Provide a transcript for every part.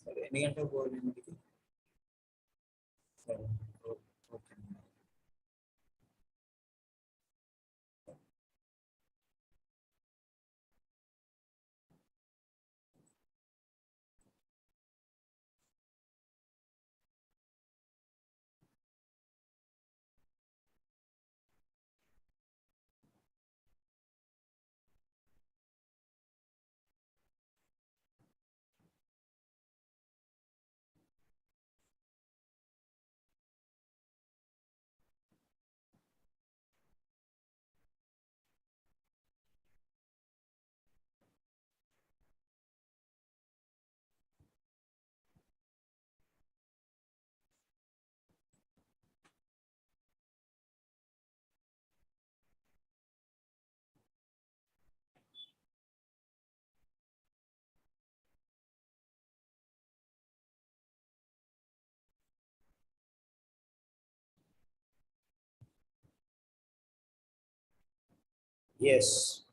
సరే ఎన్ని గంటలకు పోవాలి ఇంటికి? సరే okay. Yes.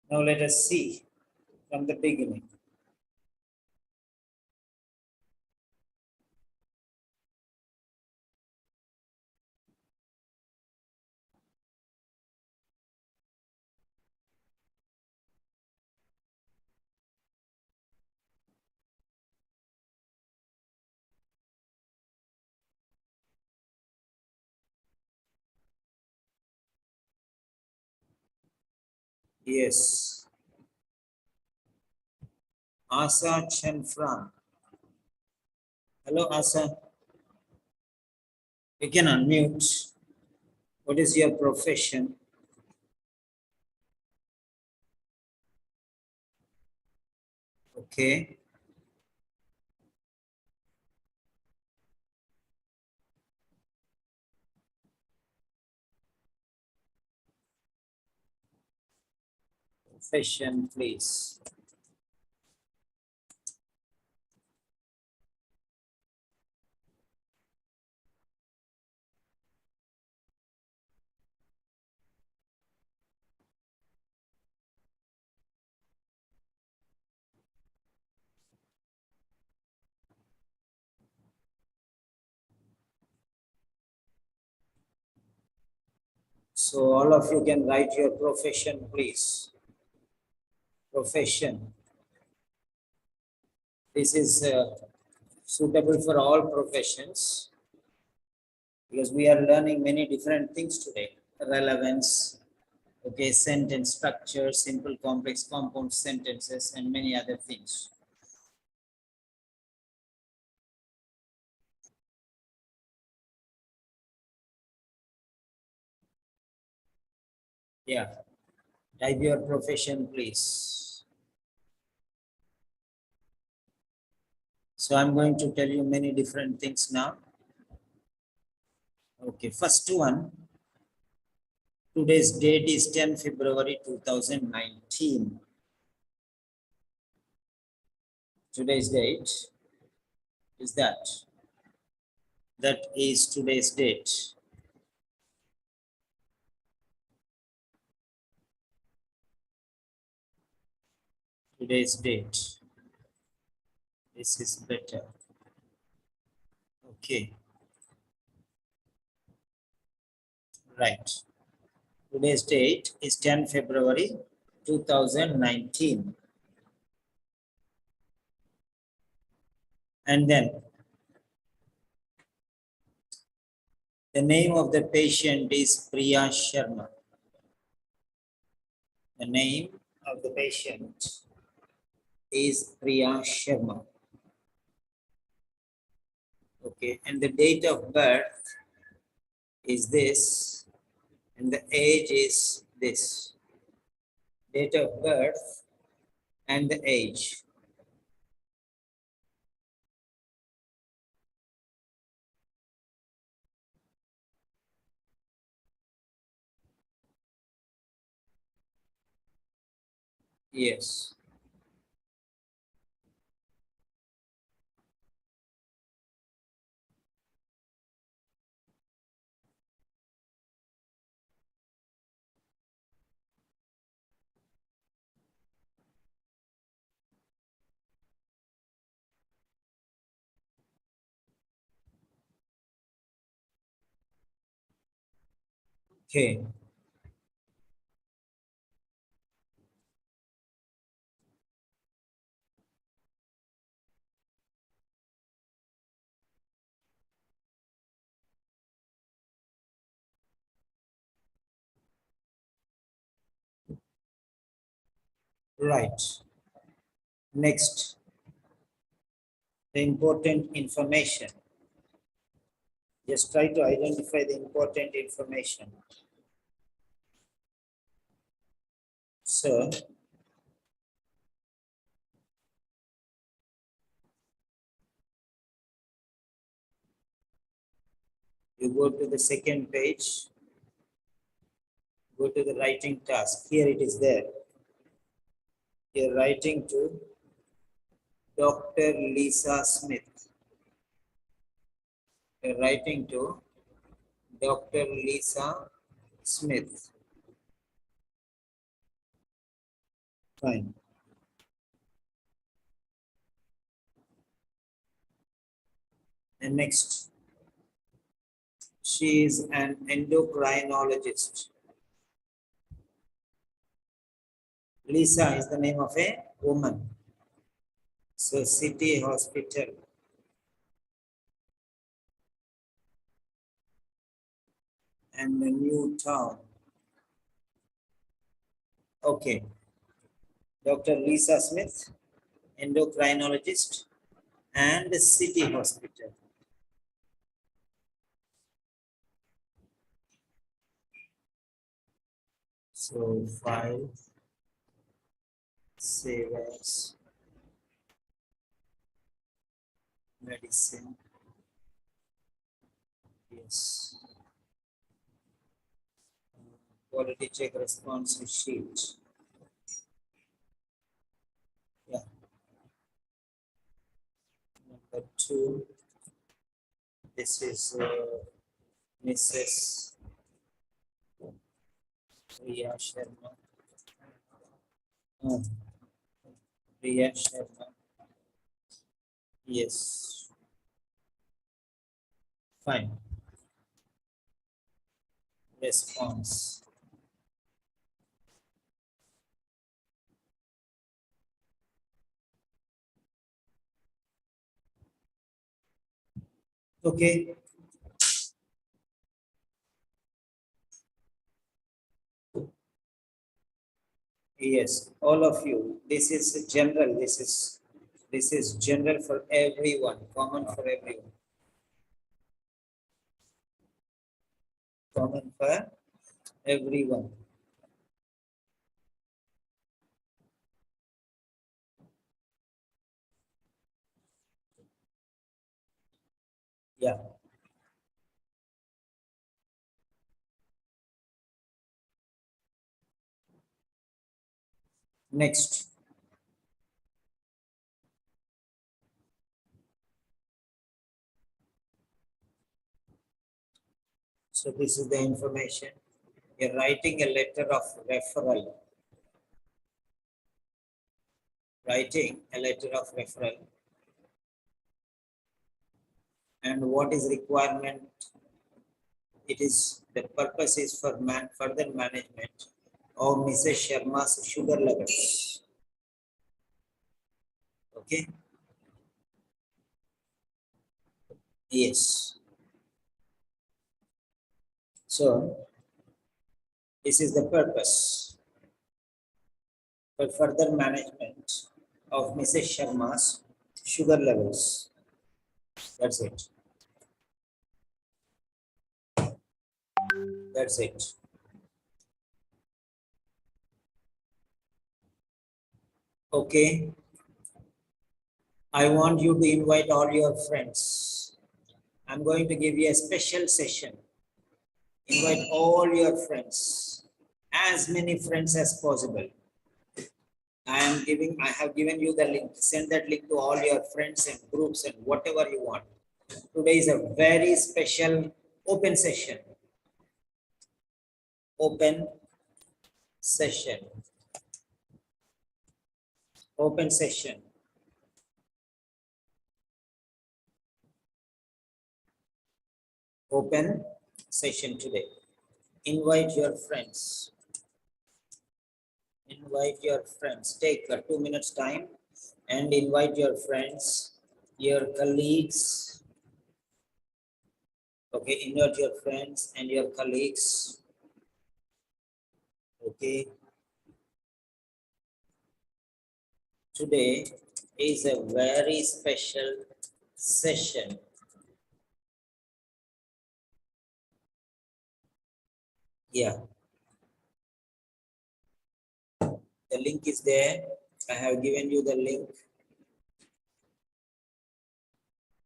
Now let us see from the beginning. Yes. Asa Chenfran. Hello, Asa. You can unmute. What is your profession? Okay. Profession, please. So all of you can write your profession, please. Profession. This is suitable for all professions because we are learning many different things today. Relevance, okay, sentence structure, simple, complex, compound sentences, and many other things. Yeah, type your profession, please. So I'm going to tell you many different things now. Okay, first one. Today's date is 10 February 2019. Today's date is that. That is today's date. Today's date. This is better. Okay. Right. Today's date is 10 February 2019. And then the name of the patient is Priya Sharma. The name of the patient is Priya Sharma. Okay, and the date of birth is this, and the age is this. Date of birth and the age. Yes. Okay. Right. Next, the important information. Just try to identify the important information. So, you go to the second page, go to the writing task. Here it is there. You're writing to Dr. Lisa Smith. You're writing to Dr. Lisa Smith. Fine. And next, she is an endocrinologist. Lisa is the name of a woman. So, city hospital. And the new town. Okay. Dr. Lisa Smith, endocrinologist, and the city hospital. So, file, save as, medicine. Yes. Quality check response sheet. Yeah. Number 2. This is Mrs. Priya Sharma. Priya Sharma. Yes. Fine. response. Okay. Yes, all of you. This is general. This is general for everyone, common for everyone. Common for everyone. Yeah. Next. So this is the information. You're writing a letter of referral. Writing a letter of referral. And what is requirement? It is the purpose is for further management of Mrs. Sharma's sugar levels. Okay. Yes. So this is the purpose for further management of Mrs. Sharma's sugar levels. That's it. That's it. Okay. I want you to invite all your friends. I'm going to give you a special session. Invite all your friends, as many friends as possible. I have given you the link. Send that link to all your friends and groups and whatever you want. Today is a very special open session. Open session. Open session. Open session today. Invite your friends. Invite your friends. Take a 2 minutes time and invite your friends, your colleagues. Okay, invite your friends and your colleagues. Okay. Today is a very special session. Yeah. The link is there. I have given you the link.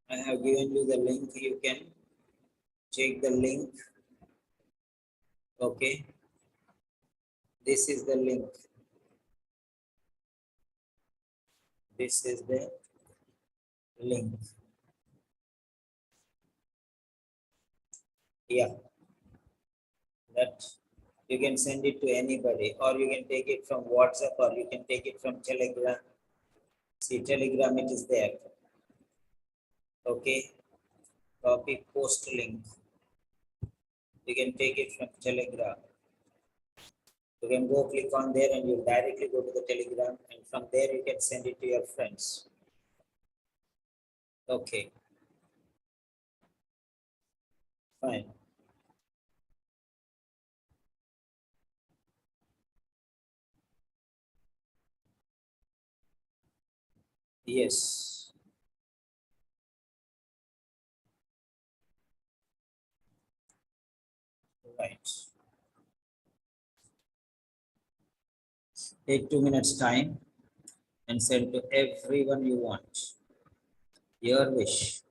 I have given you the link. You can check the link. Okay. This is the link. This is the link. Yeah. That you can send it to anybody, or you can take it from WhatsApp, or you can take it from Telegram. See, Telegram, it is there. Okay. Copy post link. You can take it from Telegram. You can go click on there and you directly go to the Telegram, and from there you can send it to your friends. Okay. Fine. Yes. Right. Take 2 minutes time and send to everyone you want. Your wish.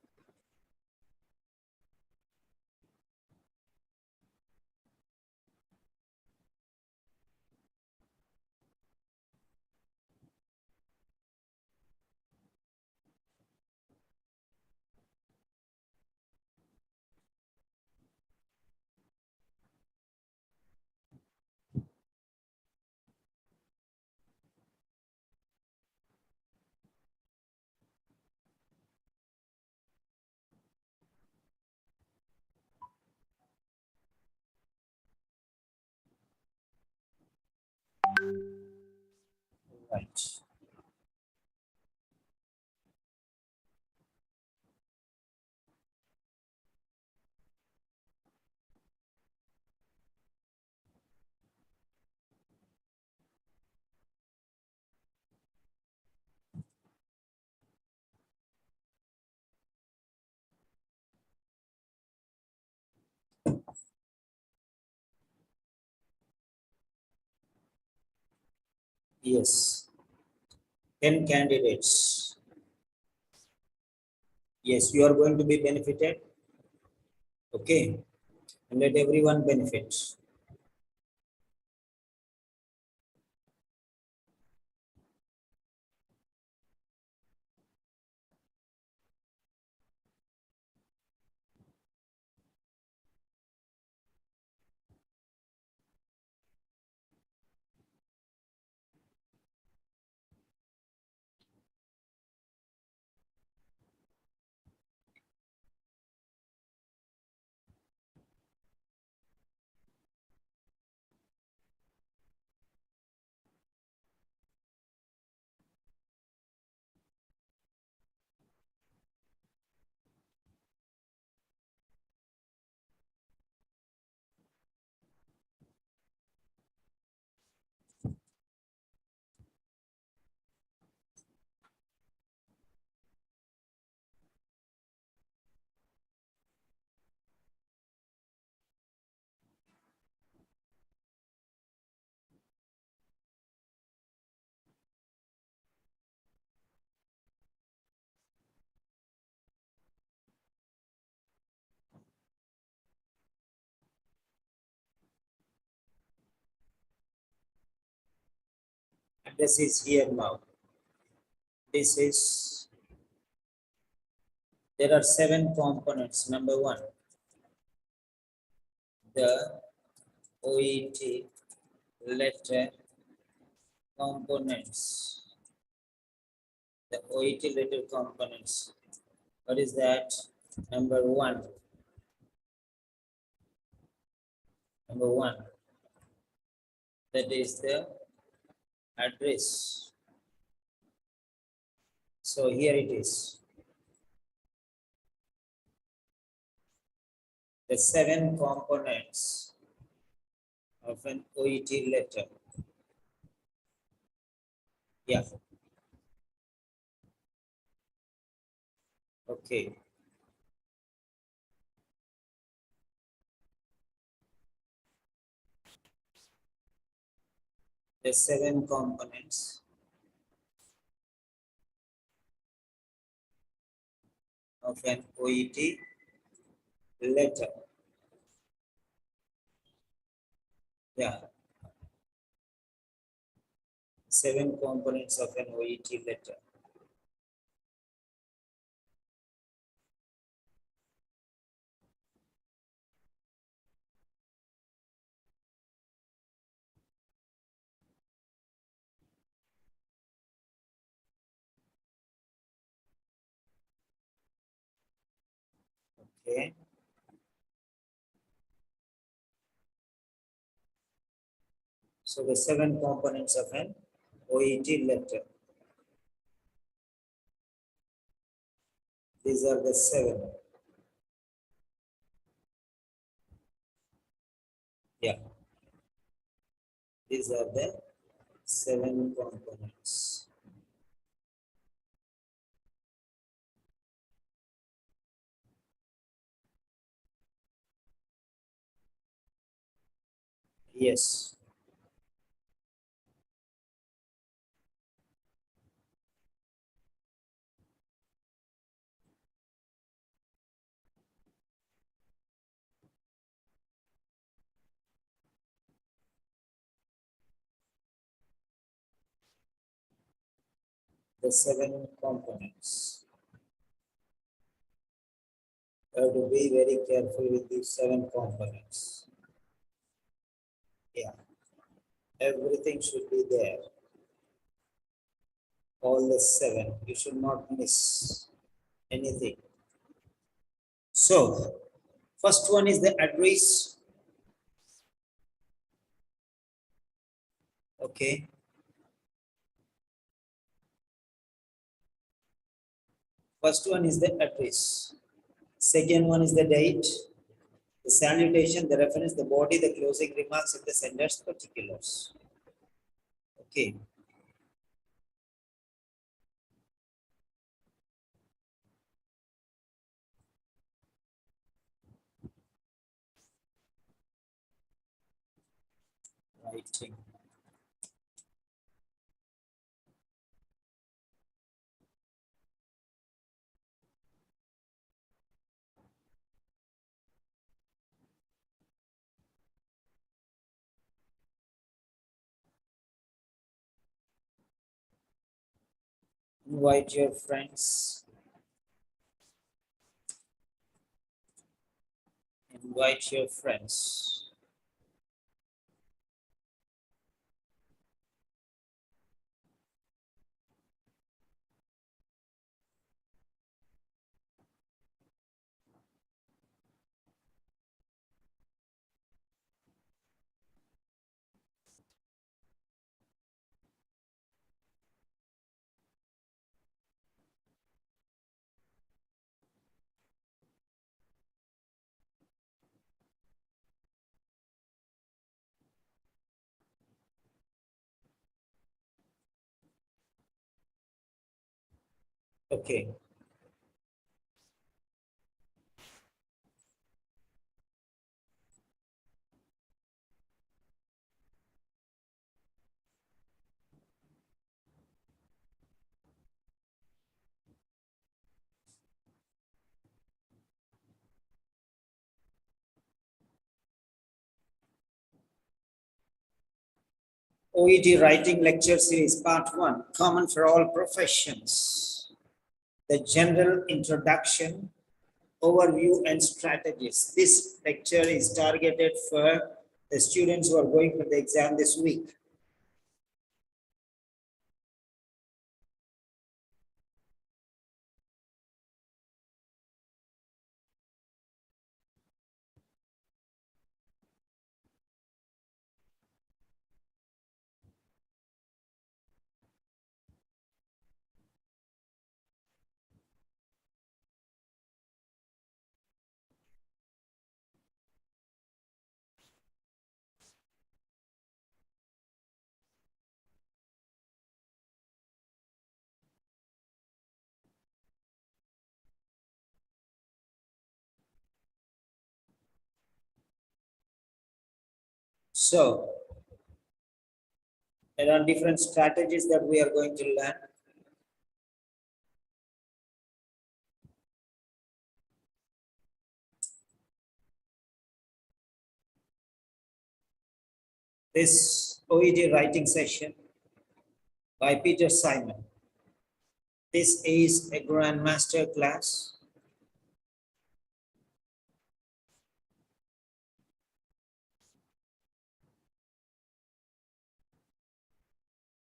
Yes. 10 candidates. Yes, you are going to be benefited. Okay. And let everyone benefit. Address is here now. This is, there are 7 components. Number 1, the OET letter components. The OET letter components. What is that? Number 1. Number 1. That is the address. So here it is. The 7 components of an OET letter. Yeah. Okay. The 7 components of an OET letter. Yeah. 7 components of an OET letter. Okay. So the 7 components of an OET letter. These are the 7. Yeah. These are the 7 components. Yes. The 7 components. You have to be very careful with these 7 components. Yeah. Everything should be there. All the 7. You should not miss anything. So, first one is the address. Okay. First one is the address. Second one is the date, the salutation, the reference, the body, the closing remarks, and the sender's particulars. Okay. Writing. Invite your friends. Invite your friends. Okay. OET Writing Lecture Series Part 1, Common for All Professions. The General Introduction, Overview and Strategies. This lecture is targeted for the students who are going for the exam this week. So, there are different strategies that we are going to learn. This OET writing session by Peter Simon. This is a Grandmaster class.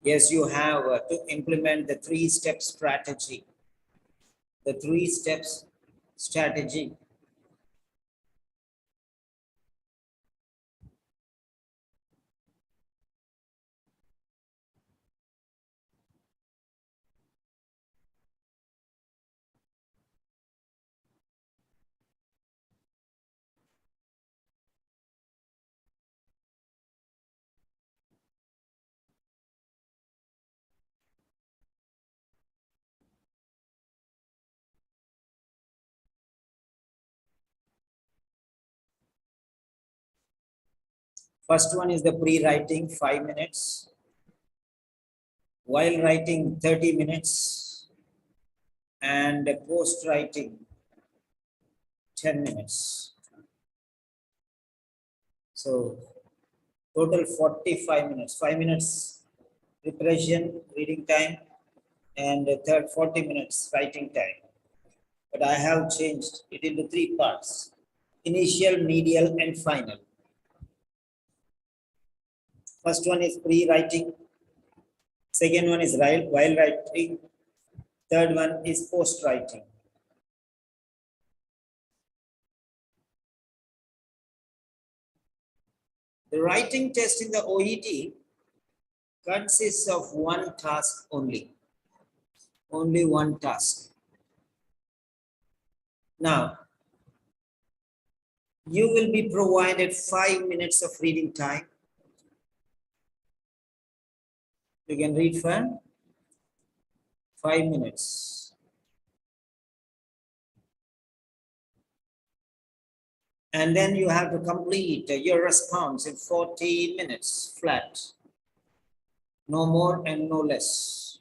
Yes, you have to implement the 3-step strategy. The 3 steps strategy. First one is the pre-writing 5 minutes. While writing 30 minutes. And post-writing 10 minutes. So total 45 minutes, 5 minutes preparation, reading time, and the third 40 minutes writing time. But I have changed it into 3 parts: initial, medial, and final. First one is pre-writing. Second one is while writing. Third one is post-writing. The writing test in the OET consists of one task only. Only one task. Now, you will be provided 5 minutes of reading time. You can read for 5 minutes. And then you have to complete your response in 40 minutes flat. No more and no less.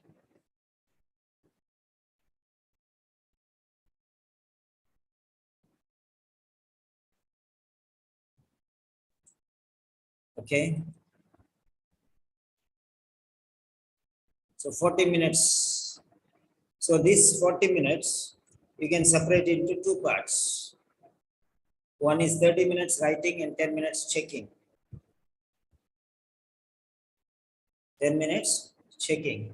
Okay. So 40 minutes So this 40 minutes, you can separate into two parts. One is 30 minutes writing and 10 minutes checking. 10 minutes checking.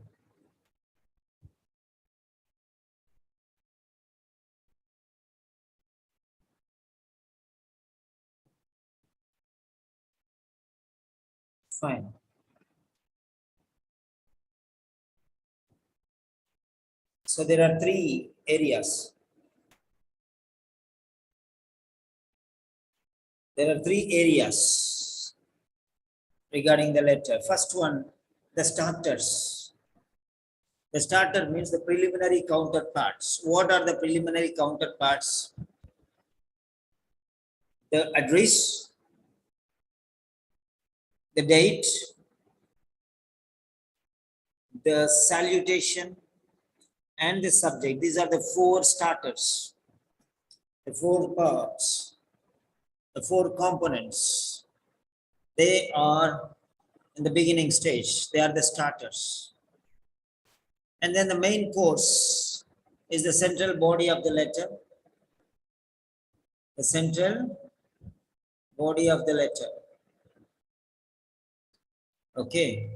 Fine. So there are three areas. There are three areas regarding the letter. First one, the starters. The starter means the preliminary counterparts. What are the preliminary counterparts? The address, the date, the salutation, and the subject. These are the four starters, the four parts, the four components. They are in the beginning stage. They are the starters. And then the main course is the central body of the letter. The central body of the letter. Okay.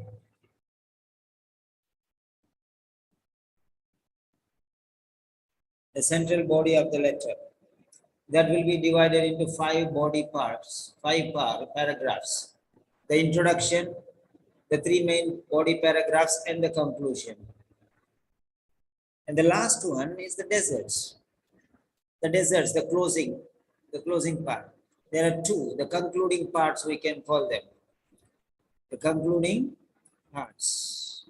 The central body of the letter. That will be divided into five body parts, paragraphs. The introduction, the three main body paragraphs, and the conclusion. And the last one is the deserts. The deserts, the closing part. There are two, the concluding parts we can call them. The concluding parts.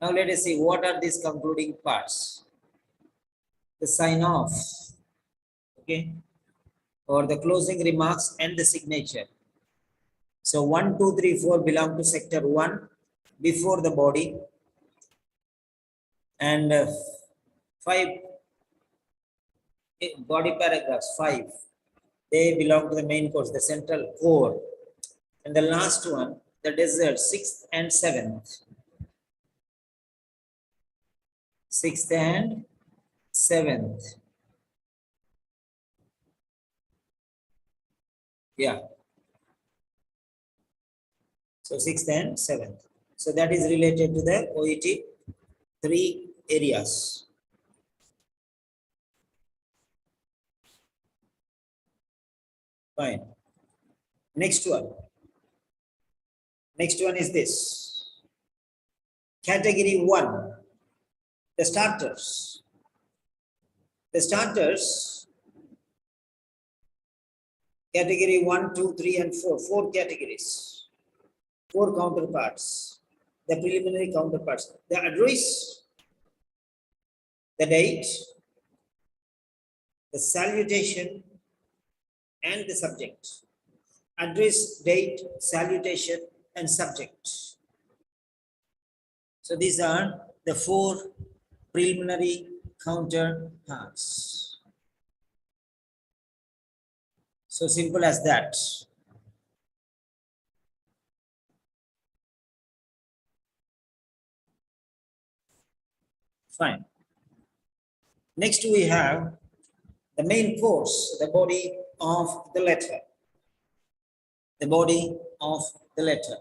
Now let us see what are these concluding parts. The sign off, okay, or the closing remarks and the signature. So 1, 2, 3, 4 belong to sector 1 before the body, and 5 body paragraphs, 5, they belong to the main course, the central core. And the last one, the desert, 6th and 7th. 6th and 7th. Yeah. So 6th and 7th. So that is related to the OET 3 areas. Fine. Next one. Next one is this. Category 1. The starters. The starters, category 1, 2, 3, and 4. 4 categories. 4 counterparts. The preliminary counterparts. The address, the date, the salutation, and the subject. Address, date, salutation, and subject. So these are the 4 preliminary counterparts. So simple as that. Fine. Next we have the main course, the body of the letter. The body of the letter.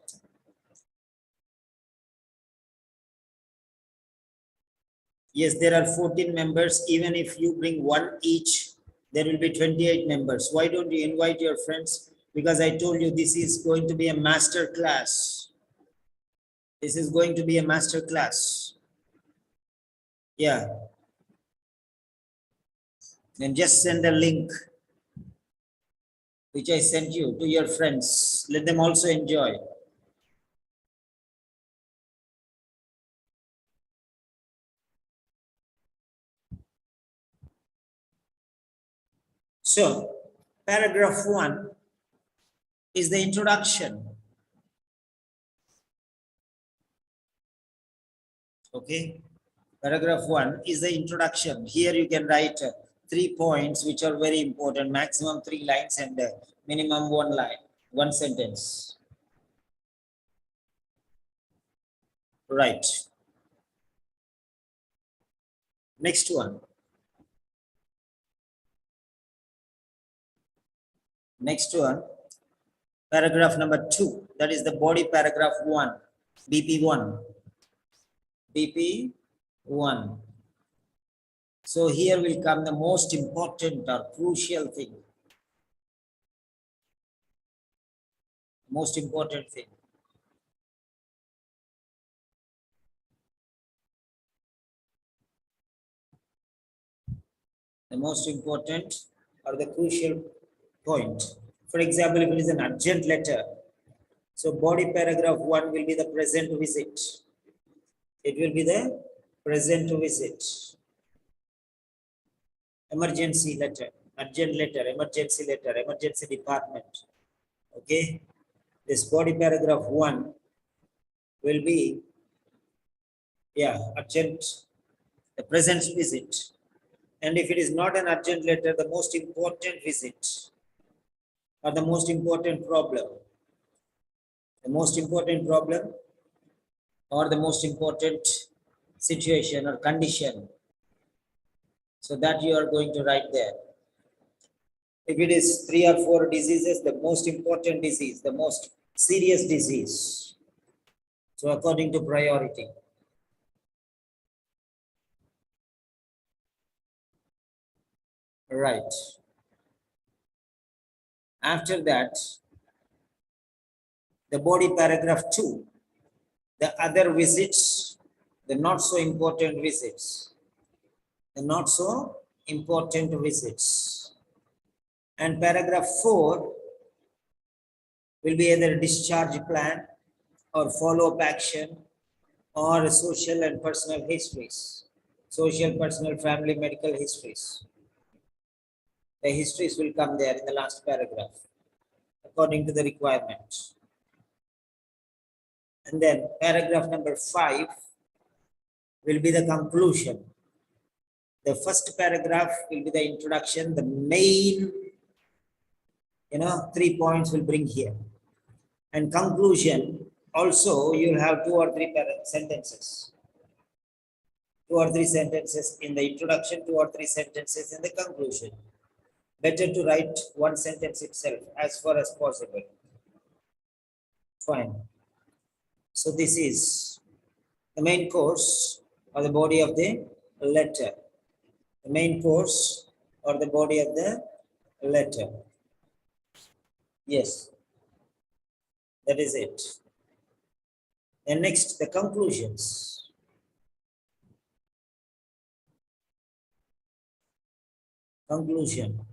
Yes, there are 14 members. Even if you bring one each, there will be 28 members. Why don't you invite your friends? Because I told you this is going to be a master class. This is going to be a master class. Yeah. Then just send a link which I sent you to your friends. Let them also enjoy. So, paragraph 1 is the introduction. Okay. Paragraph 1 is the introduction. Here you can write 3 points which are very important, maximum 3 lines and minimum 1 line, 1 sentence. Right. Next one. Next one. Paragraph number 2. That is the body paragraph 1. BP1. BP1. So here will come the most important or crucial thing. Most important thing. The most important or the crucial point. For example, if it is an urgent letter, so body paragraph 1 will be the present visit. It will be the present visit. Emergency letter, urgent letter, emergency department. Okay. This body paragraph 1 will be, yeah, urgent, the present visit. And if it is not an urgent letter, the most important visit or the most important problem. The most important problem or the most important situation or condition. So that you are going to write there. If it is 3 or 4 diseases, the most important disease, the most serious disease. So according to priority. Right. After that, the body paragraph 2, the other visits, the not so important visits. The not so important visits. And paragraph 4 will be either discharge plan or follow-up action or social and personal histories. Social, personal, family, medical histories. The histories will come there in the last paragraph according to the requirement. And then paragraph number 5 will be the conclusion. The first paragraph will be the introduction, the main, 3 points will bring here. And conclusion, also you'll have 2 or 3 sentences. 2 or 3 sentences in the introduction, 2 or 3 sentences in the conclusion. Better to write 1 sentence itself as far as possible. Fine. So this is the main course or the body of the letter. The main course or the body of the letter. Yes, that is it. And next, the conclusions. Conclusion.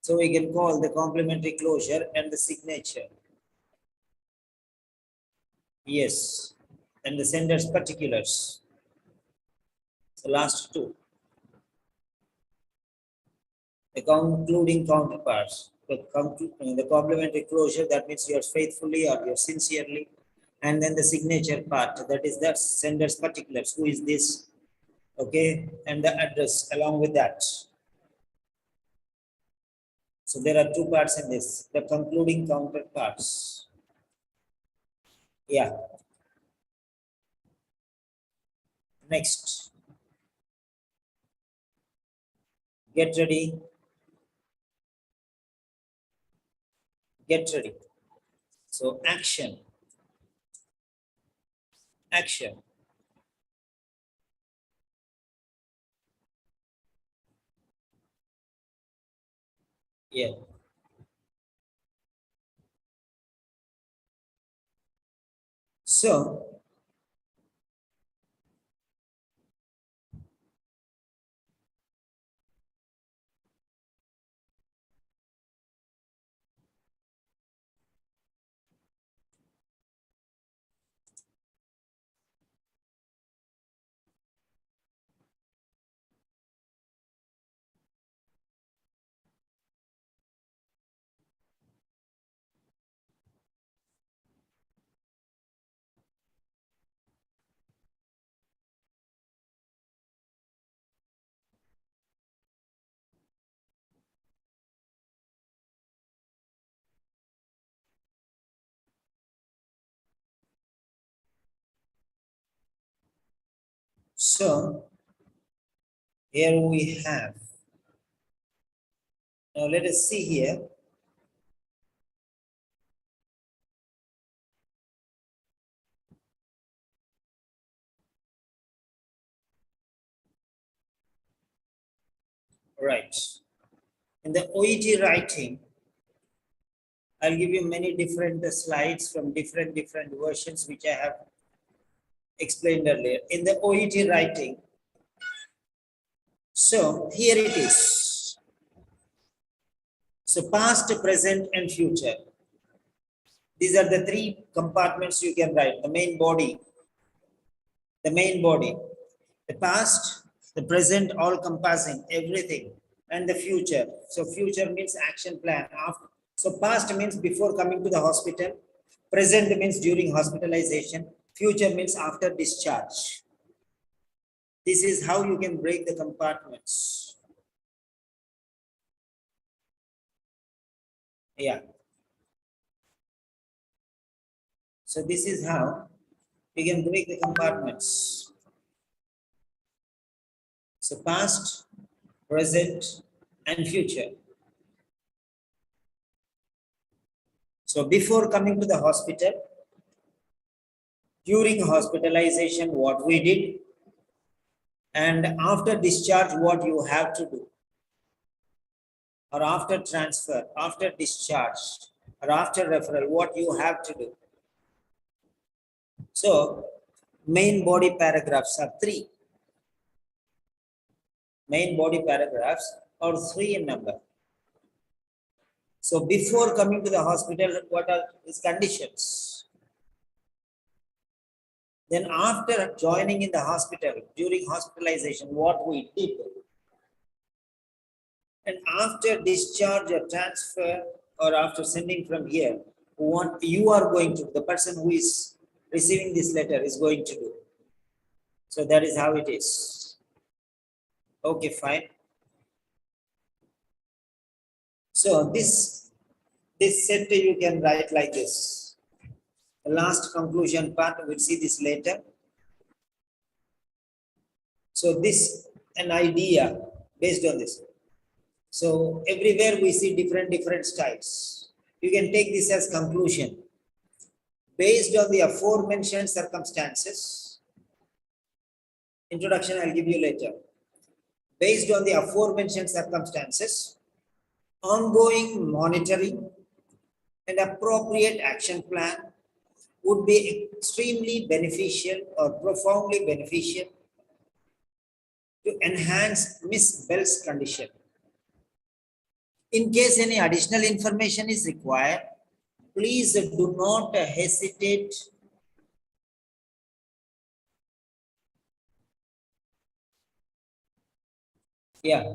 So we can call the complementary closure and the signature. Yes, and the sender's particulars. The last 2. The concluding counterparts. The complementary closure, that means you are faithfully or you are sincerely. And then the signature part, that is the sender's particulars. Who is this? Okay, and the address along with that. So there are 2 parts in this, the concluding counterparts. Yeah. Next. Get ready. Get ready. So action. Action. Yeah. So So Here we have. Now let us see here. Right. In the OET writing, I'll give you many different slides from different versions which I have explained earlier. In the OET writing, so here it is. So past, present, and future. These are the three compartments you can write. The main body, the past, the present, all compassing everything, and the future. So future means action plan. After, so past means before coming to the hospital, present means during hospitalization, future means after discharge. This is how you can break the compartments. Yeah. So this is how you can break the compartments. So past, present, and future. So before coming to the hospital, during hospitalization, what we did, and after discharge, what you have to do, or after transfer, after discharge, or after referral, what you have to do. So main body paragraphs are three. Main body paragraphs are three in number. So before coming to the hospital, what are his conditions? Then after joining in the hospital, during hospitalization, what we did. And after discharge or transfer or after sending from here, what you are going to, the person who is receiving this letter is going to do. So that is how it is. Okay, fine. So this set you can write like this. The last conclusion part, we'll see this later. So this, an idea based on this. So everywhere we see different styles. You can take this as conclusion. Based on the aforementioned circumstances, introduction I'll give you later. Based on the aforementioned circumstances, ongoing monitoring and appropriate action plan would be extremely beneficial or profoundly beneficial to enhance Miss Bell's condition. In case any additional information is required, please do not hesitate Yeah.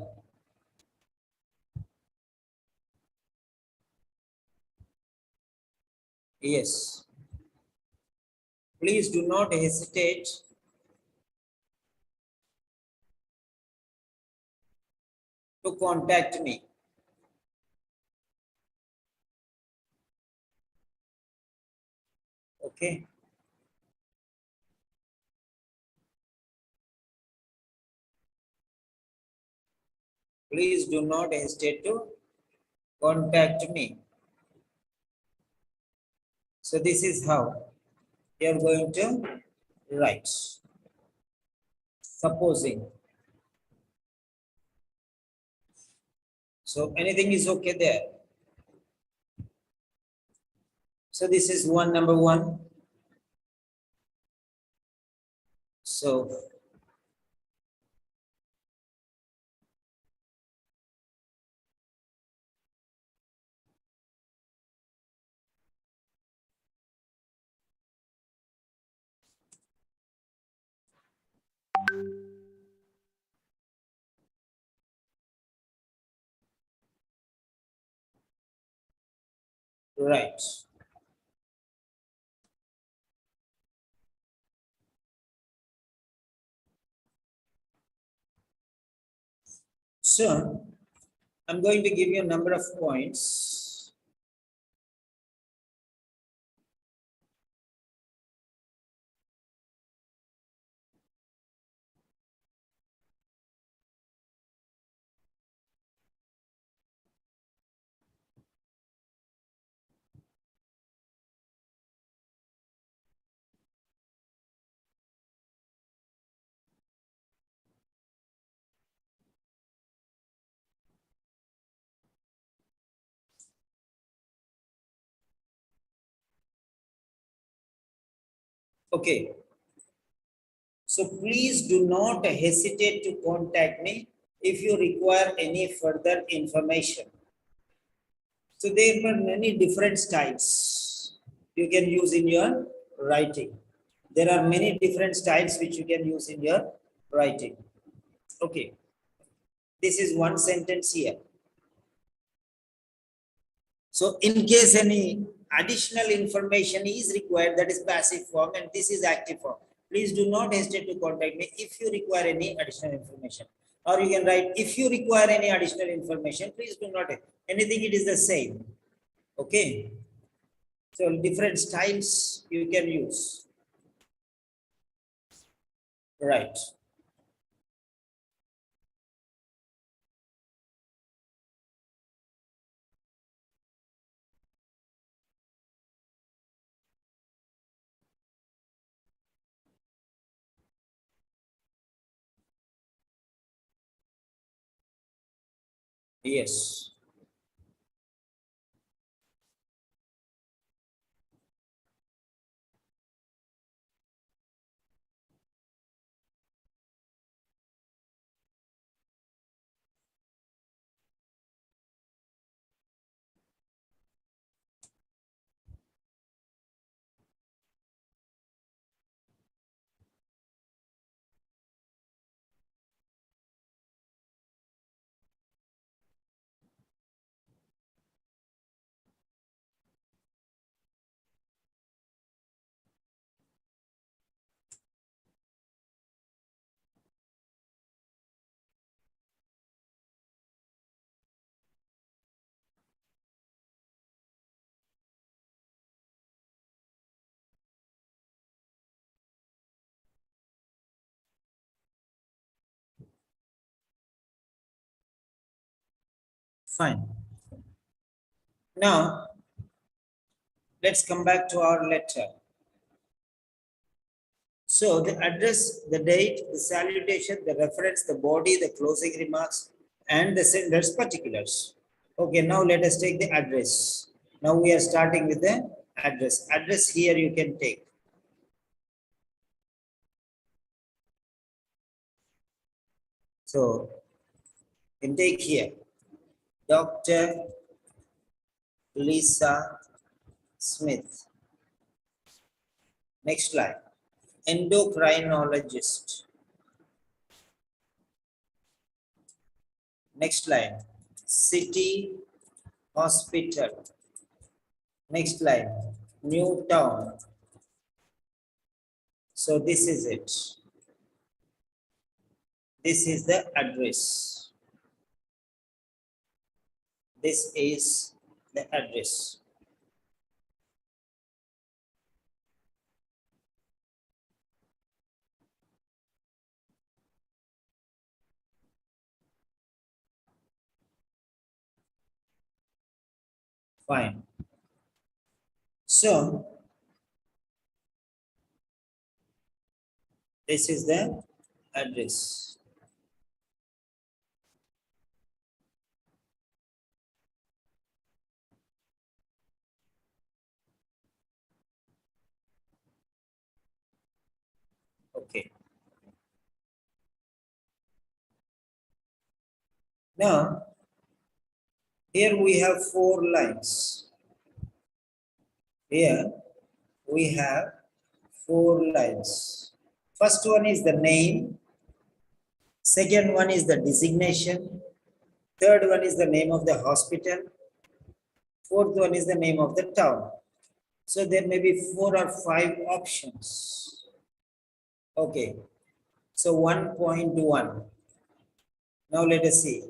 Yes. Please do not hesitate to contact me. Okay. Please do not hesitate to contact me. So this is how you are going to write. Supposing. So anything is okay there. So this is number one. So right. So I'm going to give you a number of points. Okay. So please do not hesitate to contact me if you require any further information. So there are many different styles you can use in your writing. There are many different styles which you can use in your writing. Okay, this is one sentence here. So in case any additional information is required, that is passive form, and this is active form. Please do not hesitate to contact me if you require any additional information. Or you can write, if you require any additional information, please do not. Anything, it is the same. Okay. So different styles you can use. Right. Yes. Fine. Now, let's come back to our letter. So the address, the date, the salutation, the reference, the body, the closing remarks, and the sender's particulars. Okay, now let us take the address. Now we are starting with the address. Address here you can take. So you can take here. Dr. Lisa Smith. Next line. Endocrinologist. Next line. City Hospital. Next line. New Town. So this is it. This is the address. This is the address. Fine. So this is the address. Okay. Now, here we have 4 lines. Here we have 4 lines. First one is the name. Second one is the designation. Third one is the name of the hospital. Fourth one is the name of the town. So there may be 4 or 5 options. Okay. So 1.1. Now let us see.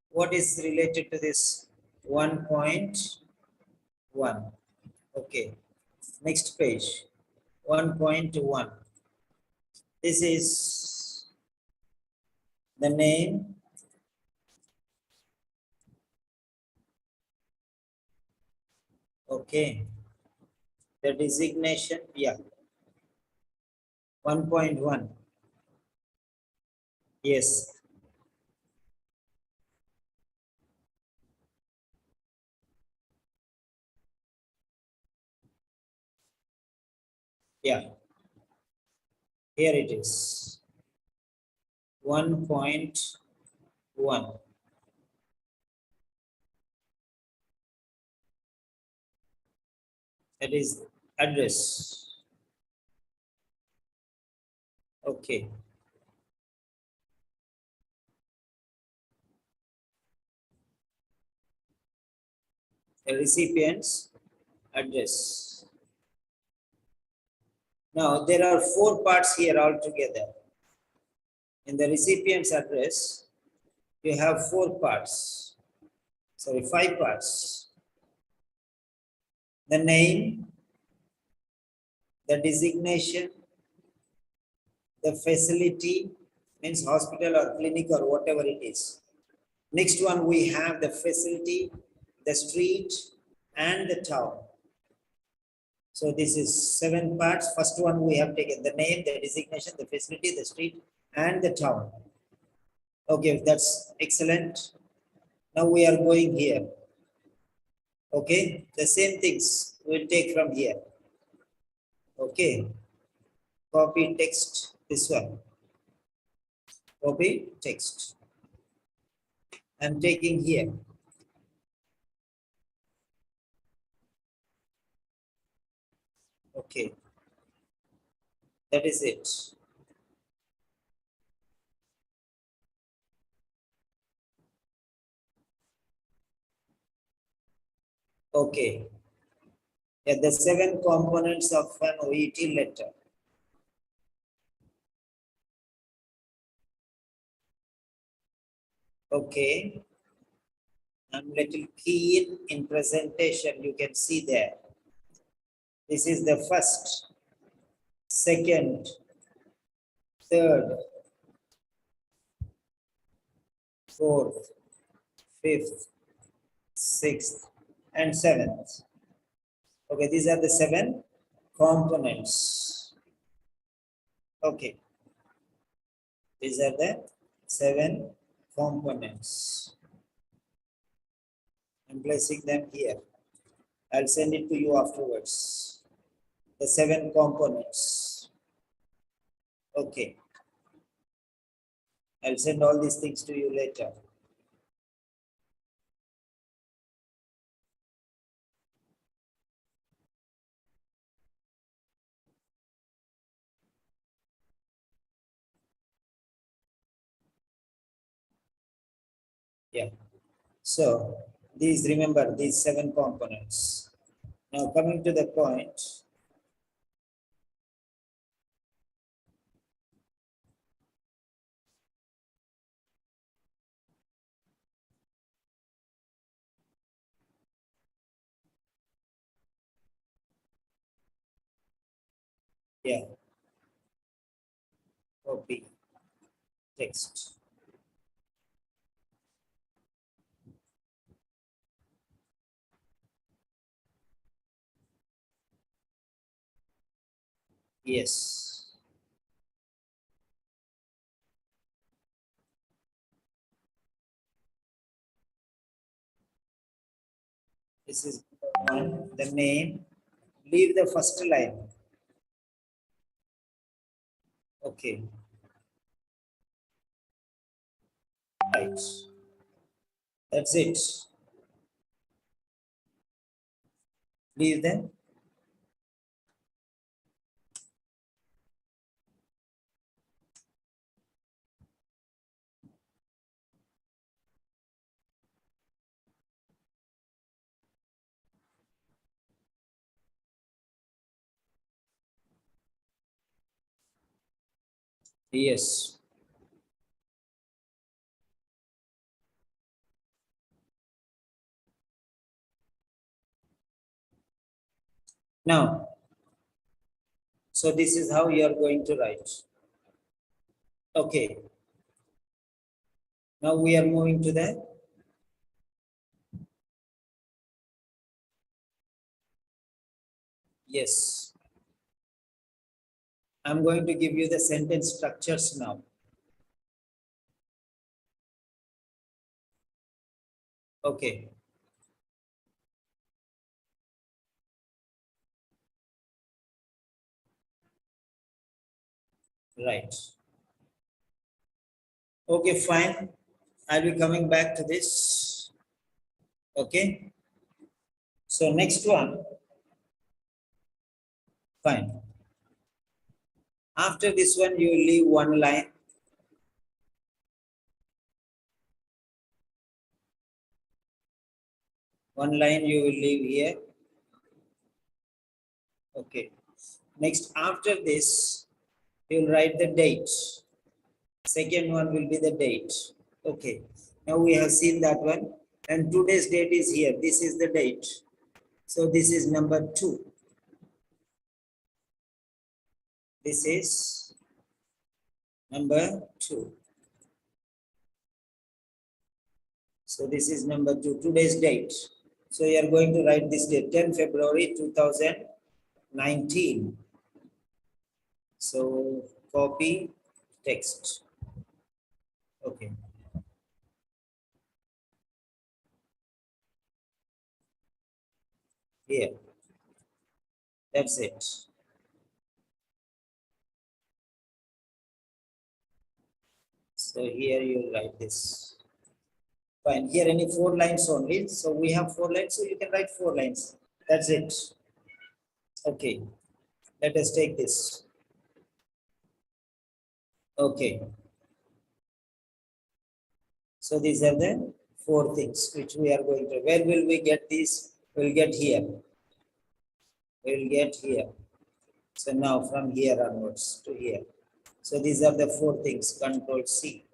What is related to this 1.1? Okay. Next page. 1.1. This is the name, okay, the designation, yeah, 1.1, yes, Yeah, here it is. 1.1. That is address. Okay. The recipient's address. Now there are 4 parts here altogether. In the recipient's address, you have 4 parts. Sorry, 5 parts. The name, the designation, the facility, means hospital or clinic or whatever it is. Next one, we have the facility, the street, and the town. So this is 7 parts. First one we have taken the name, the designation, the facility, the street, and the town. Okay, that's excellent. Now we are going here. Okay, the same things we'll take from here. Okay, copy text, this one. Copy text. I'm taking here. Okay, that is it. Okay, yeah, the 7 components of an OET letter. Okay, I'm little keen in presentation, you can see there. This is the first, second, third, fourth, fifth, sixth, and seventh. Okay, these are the 7 components. Okay, these are the 7 components. I'm placing them here. I'll send it to you afterwards. The 7 components. Okay. I'll send all these things to you later. Yeah. So these, remember these 7 components. Now coming to the point. Yeah. Copy text. Yes. This is one, the name. Leave the first line. Okay. Right. That's it. Leave them. Yes. Now, so this is how you are going to write. Okay. Now we are moving to the yes. I'm going to give you the sentence structures now. Okay. Right. Okay, fine. I'll be coming back to this. Okay. So next one, fine. After this one, you leave one line. One line you will leave here. Okay. Next, after this, you will write the date. Second one will be the date. Okay. Now we have seen that one. And today's date is here. This is the date. So this is number 2. This is number 2. So this is number 2, today's date. So you are going to write this date, 10 February 2019. So copy text. Okay. Here. That's it. So here you write this. Fine. Here any 4 lines only. So we have 4 lines. So you can write 4 lines. That's it. Okay. Let us take this. Okay. So these are the 4 things which we are going to. Where will we get these? We'll get here. We'll get here. So now from here onwards to here. So these are the 4 things. Control C.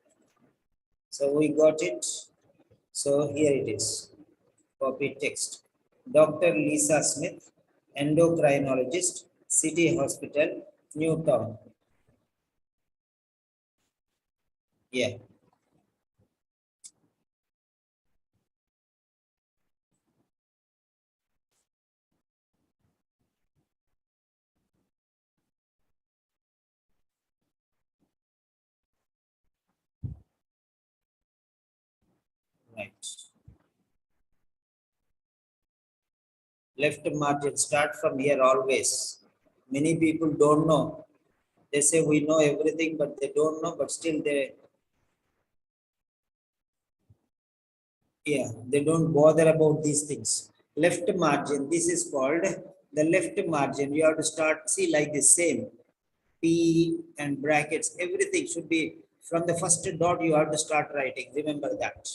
So we got it. So here it is. Copy text. Dr. Lisa Smith, endocrinologist, City Hospital, Newtown. Yeah. Right. Left margin. Start from here always. Many people don't know. They say we know everything, but they don't know, but still they they don't bother about these things. Left margin, this is called the left margin. You have to start, see, like the same P and brackets, everything should be from the first dot. You have to start writing, remember that.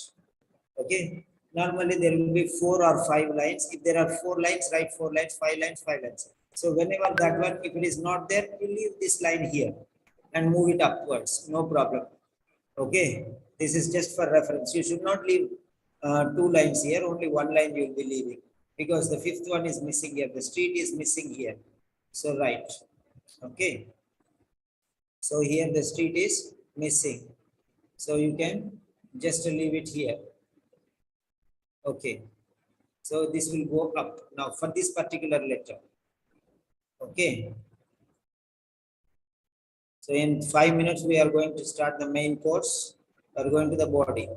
Okay, normally there will be 4 or 5 lines. If there are 4 lines, write 4 lines, 5 lines, 5 lines. So whenever that one, if it is not there, you leave this line here and move it upwards, no problem. Okay, this is just for reference. You should not leave 2 lines here, only 1 line you will be leaving, because the 5th one is missing here, the street is missing here. So right. Okay, so here the street is missing, so you can just leave it here. Okay, so this will go up now for this particular letter. Okay, so in 5 minutes we are going to start the main course. We are going to the body.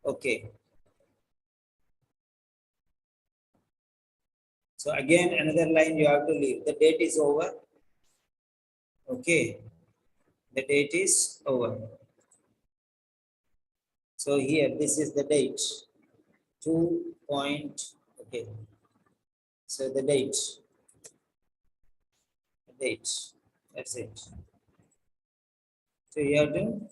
Okay, so again another line you have to leave. The date is over. Okay, the date is over. So here this is the date. 2 point. Okay, so the date. That's it. So you have to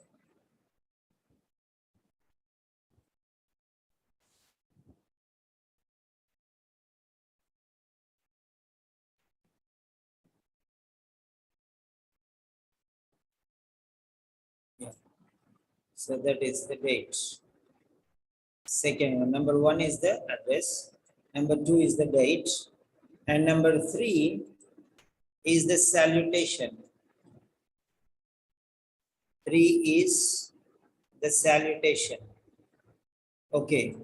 so that is the date. Second one, number 1 is the address, number 2 is the date, and number 3 is the salutation. 3 is the salutation. Okay.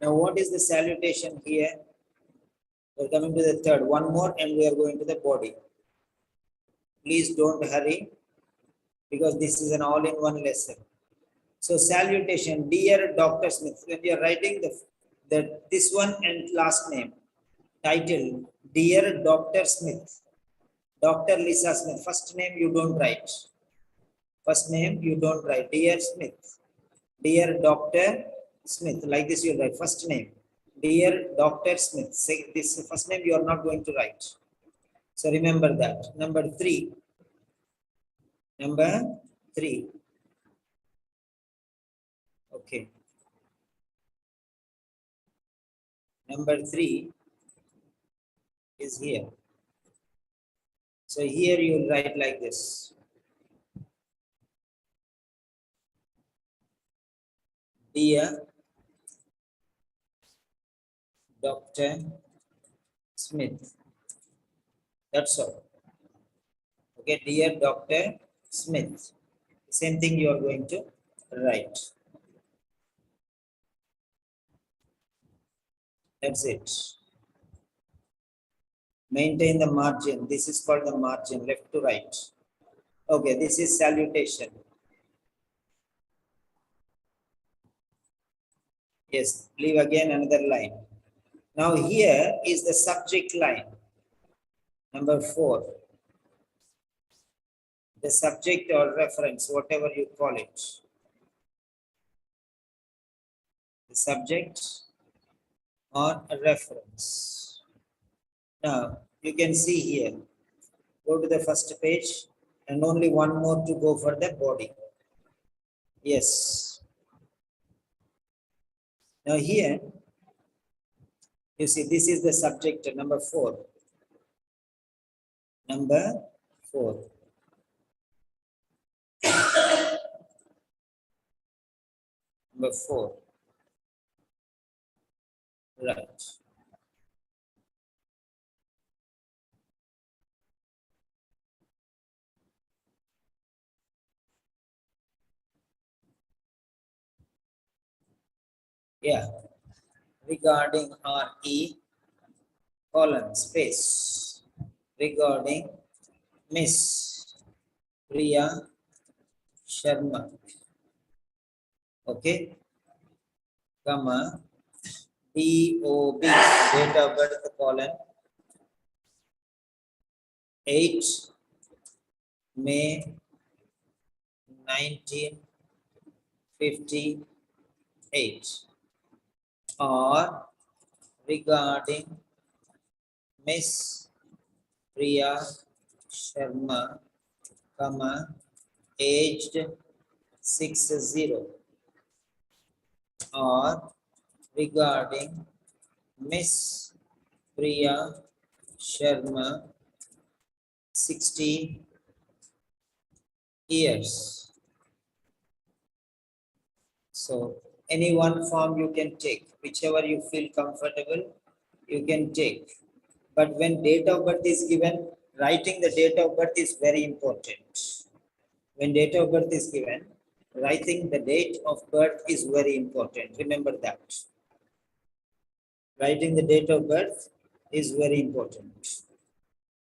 Now what is the salutation here? We're coming to the third. One more and we are going to the body. Please don't hurry, because this is an all-in-one lesson. So salutation, dear Dr. Smith. When you are writing this one and last name, title, dear Dr. Smith. Dr. Lisa Smith. First name you don't write. First name you don't write. Dear Smith. Dear Dr. Smith. Like this you write. First name. Dear Dr. Smith. Say this first name you are not going to write. So remember that. Number 3. Number 3. Okay. Number 3 is here. So here you will write like this. Dear Dr. Smith. That's all. Okay, dear Dr. Smith. Same thing you are going to write. That's it. Maintain the margin. This is called the margin, left to right. Okay, this is salutation. Yes, leave again another line. Now here is the subject line. Number 4. The subject or reference, whatever you call it. The subject or a reference. Now you can see here. Go to the first page and only one more to go for the body. Yes. Now here, you see this is the subject number 4. Number 4. Number 4. Right. Yeah. Regarding RE colon space. Regarding Miss Priya Sharma. Okay. Comma. DOB, date of birth colon 8 May 1958, or regarding Miss Priya Sharma, comma, aged 60, or regarding Miss Priya Sharma, 60 years. So any one form you can take, whichever you feel comfortable, you can take. But when date of birth is given, writing the date of birth is very important. When date of birth is given, writing the date of birth is very important. Remember that. Writing the date of birth is very important.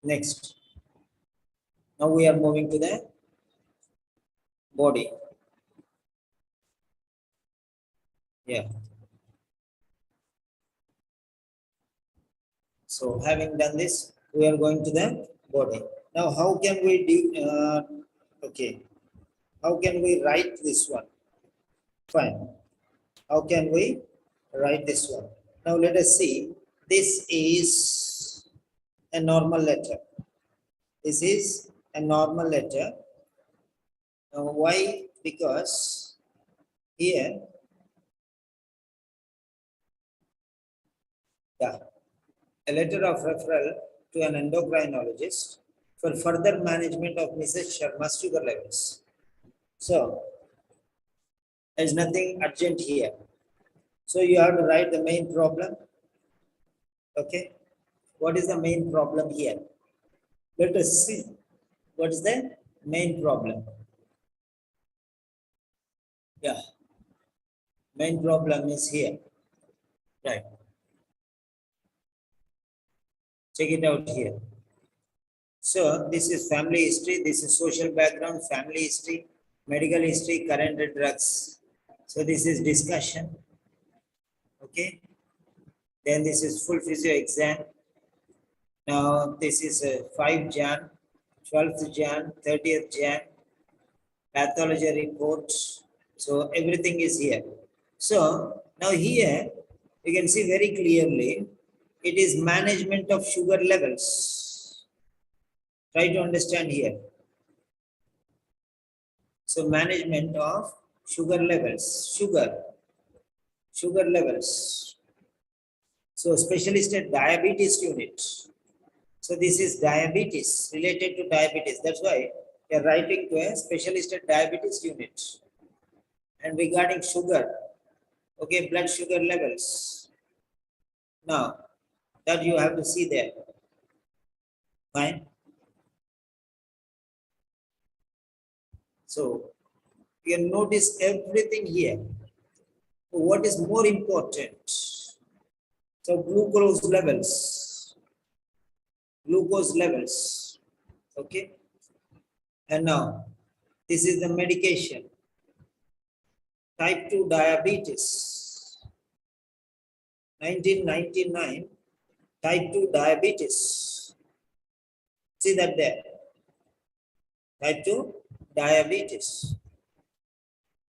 Next. Now we are moving to the body. Yeah. So having done this, we are going to the body. Now how can we do, okay. How can we write this one? Fine. How can we write this one? Now let us see. This is a normal letter. This is a normal letter. Now why? Because here, yeah, a letter of referral to an endocrinologist for further management of Mrs. Sharma's sugar levels. So there's nothing urgent here. So you have to write the main problem. Okay. What is the main problem here? Let us see. What is the main problem? Yeah. Main problem is here. Right. Check it out here. So this is family history. This is social background, family history, medical history, current drugs. So this is discussion. Okay. Then this is full physio exam. Now this is 5 Jan, 12th Jan, 30th Jan, pathology report. So everything is here. So now here you can see very clearly it is management of sugar levels. Try to understand here. So management of sugar levels, sugar levels. So specialist at diabetes unit. So this is diabetes, related to diabetes. That's why they are writing to a specialist at diabetes unit. And regarding sugar, okay, blood sugar levels. Now, that you have to see there. Fine. So, you can notice everything here. What is more important? So, glucose levels, okay. And now, this is the medication. Type 2 diabetes. 1999, type 2 diabetes. See that there. Type 2 diabetes.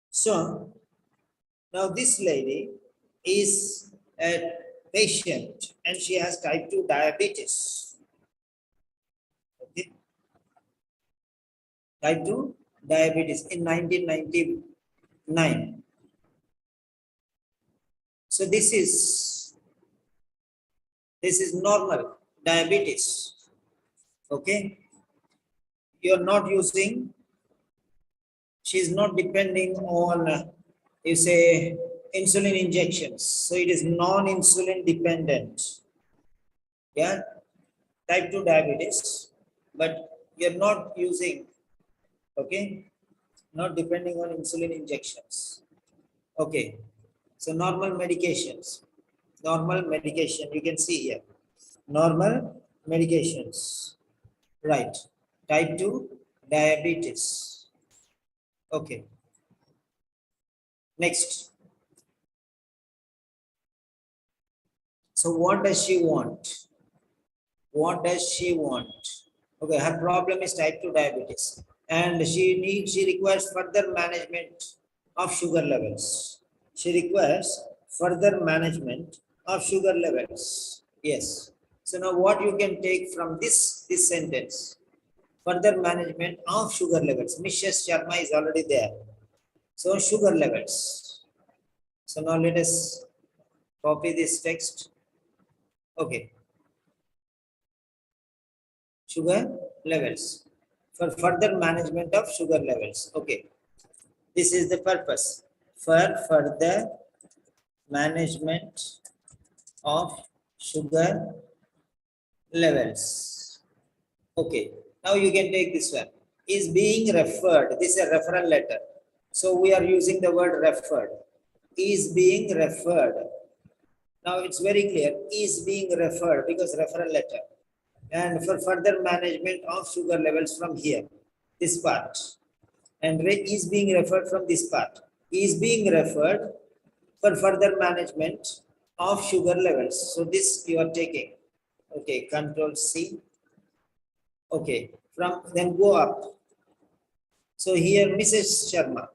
So, now this lady is a patient and she has type 2 diabetes. Okay. Type 2 diabetes in 1999. So this is normal diabetes. Okay. You are not using, she is not depending on you say insulin injections. So it is non-insulin dependent. Yeah. Type 2 diabetes, but you're not using, okay, not depending on insulin injections. Okay. So normal medications, you can see here, normal medications, right? Type 2 diabetes. Okay. Next. So what does she want? What does she want? Okay, her problem is type 2 diabetes and she requires further management of sugar levels. She requires further management of sugar levels. Yes. So now what you can take from this sentence? Further management of sugar levels. Mrs. Sharma is already there. So sugar levels. So now let us copy this text. Okay. Sugar levels. For further management of sugar levels. Okay. This is the purpose. For further management of sugar levels. Okay. Now you can take this one. Is being referred. This is a referral letter. So we are using the word referred. Is being referred. Now it's very clear. Is being referred because referral letter. And for further management of sugar levels from here. This part. And is being referred from this part. Is being referred for further management of sugar levels. So this you are taking. Okay. Control C. Okay. From then go up. So here Mrs. Sharma.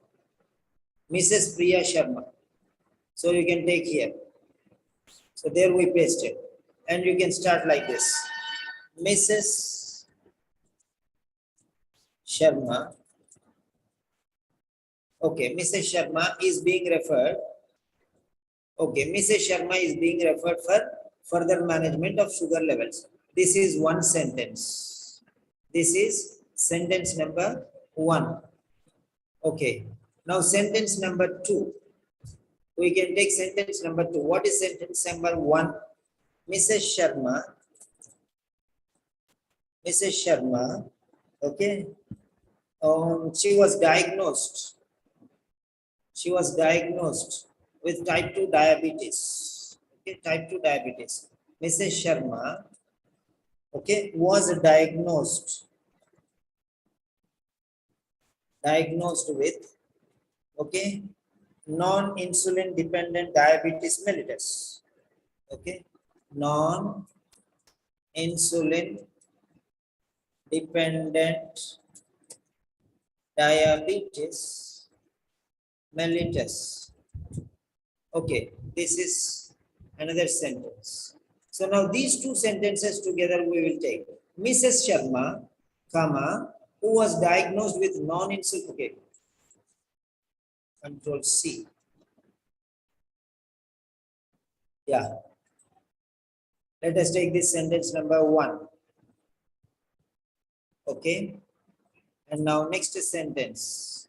Mrs. Priya Sharma. So you can take here. So there we paste it. And you can start like this. Mrs. Sharma. Okay, Mrs. Sharma is being referred. Okay, Mrs. Sharma is being referred for further management of sugar levels. This is one sentence. This is sentence number 1. Okay, now sentence number 2. We can take sentence number 2. What is sentence number 1? Mrs. Sharma, okay, she was diagnosed with type 2 diabetes. Okay, type 2 diabetes. Mrs. Sharma, okay, was diagnosed with, okay, non-insulin dependent diabetes mellitus. Okay, non-insulin insulin dependent diabetes mellitus. Okay, this is another sentence. So now these two sentences together we will take. Mrs. Sharma, comma, who was diagnosed with non-insulin. Okay, Control C. Yeah. Let us take this sentence number 1. Okay. And now next sentence.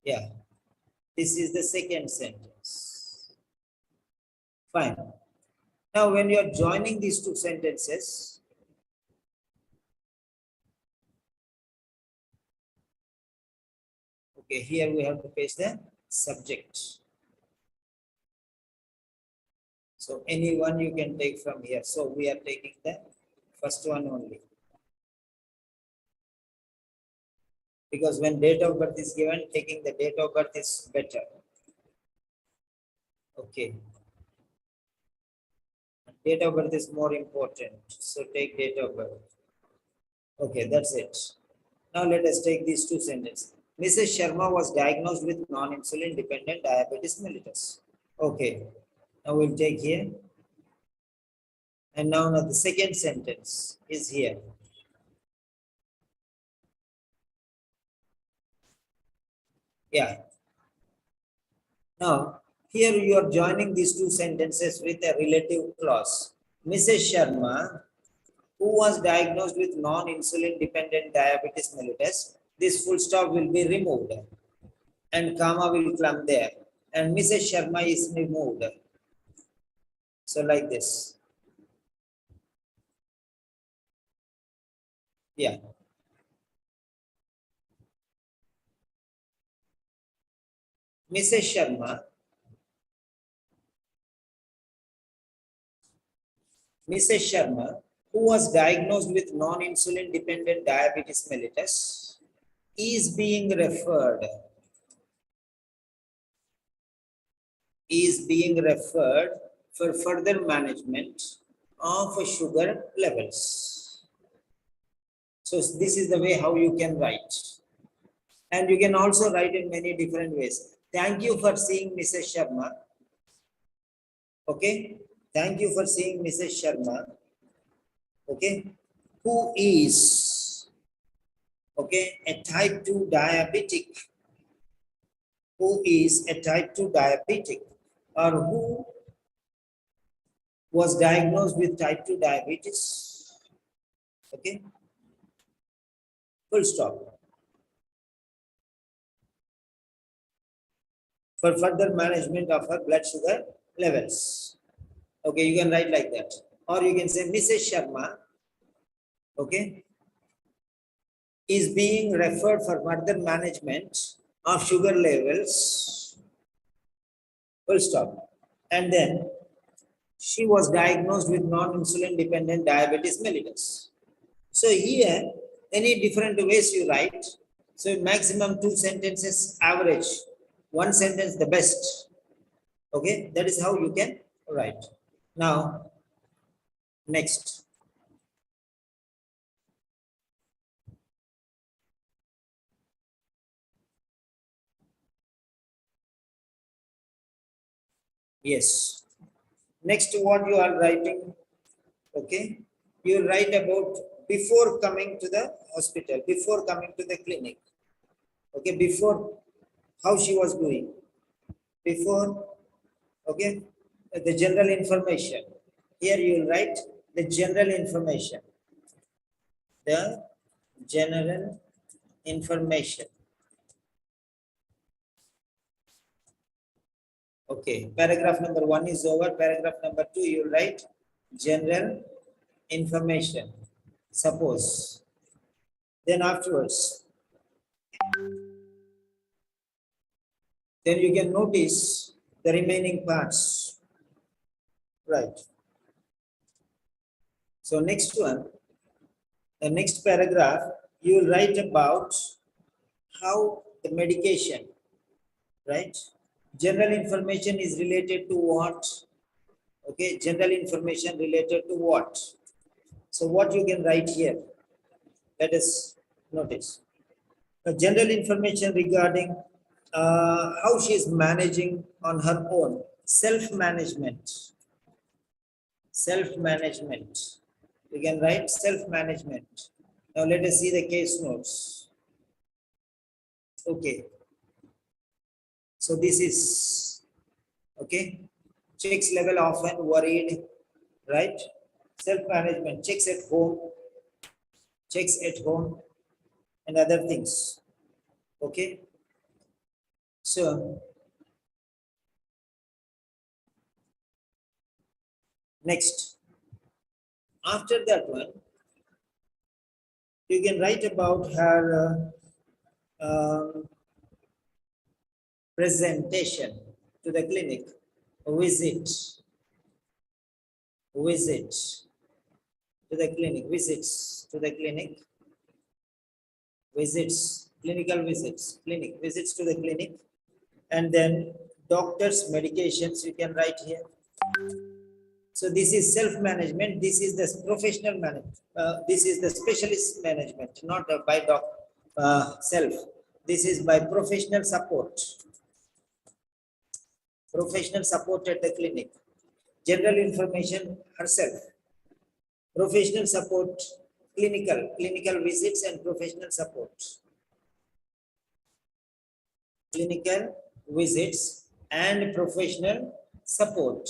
Yeah. This is the second sentence. Fine. Now when you are joining these two sentences, okay, here we have to paste the subject. So any one you can take from here. So we are taking the first one only. Because when date of birth is given, taking the date of birth is better. Okay. Date of birth is more important. So take date of birth. Okay, that's it. Now let us take these two sentences. Mrs. Sharma was diagnosed with non-insulin dependent diabetes mellitus. Okay. Now we'll take here. And now the second sentence is here. Yeah. Now, here you are joining these two sentences with a relative clause. Mrs. Sharma, who was diagnosed with non-insulin dependent diabetes mellitus, this full stop will be removed and comma will come there. And Mrs. Sharma is removed. So like this. Yeah. Mrs. Sharma, who was diagnosed with non-insulin dependent diabetes mellitus, is being referred for further management of sugar levels. So this is the way how you can write. And you can also write in many different ways. Thank you for seeing Mrs. Sharma. Okay. Thank you for seeing Mrs. Sharma. Okay. Who is, okay, a type 2 diabetic. Who is a type 2 diabetic, or who was diagnosed with type 2 diabetes. Okay. Full stop. For further management of her blood sugar levels. Okay, you can write like that. Or you can say Mrs. Sharma, okay, is being referred for further management of sugar levels. Full stop. And then she was diagnosed with non-insulin dependent diabetes mellitus. So here, any different ways you write. So maximum 2 sentences average. 1 sentence the best. Okay, that is how you can write. Now, next. Yes. Next, what you are writing, okay, you write about before coming to the hospital, before coming to the clinic. Okay, before how she was doing, before, okay, the general information. Here you will write the general information. The general information. Okay, paragraph number 1 is over. Paragraph number 2, you write general information. Suppose. Then afterwards, then you can notice the remaining parts. Right. So next one, the next paragraph, you will write about how the medication, right? General information is related to what? Okay, general information related to what? So what you can write here? Let us notice. General information regarding how she is managing on her own. Self-management. Self-management. We can write self-management. Now let us see the case notes. Okay. So this is, okay. Checks level often worried, right? Self-management, checks at home, and other things. Okay. So next, after that one, you can write about her presentation to the clinic, visit to the clinic, visits to the clinic, visits, clinical visits, clinic visits to the clinic, and then doctor's medications you can write here. So this is self-management. This is the professional management. This is the specialist management, not by self. This is by professional support. Professional support at the clinic. General information herself. Professional support, clinical visits and professional support. Clinical visits and professional support.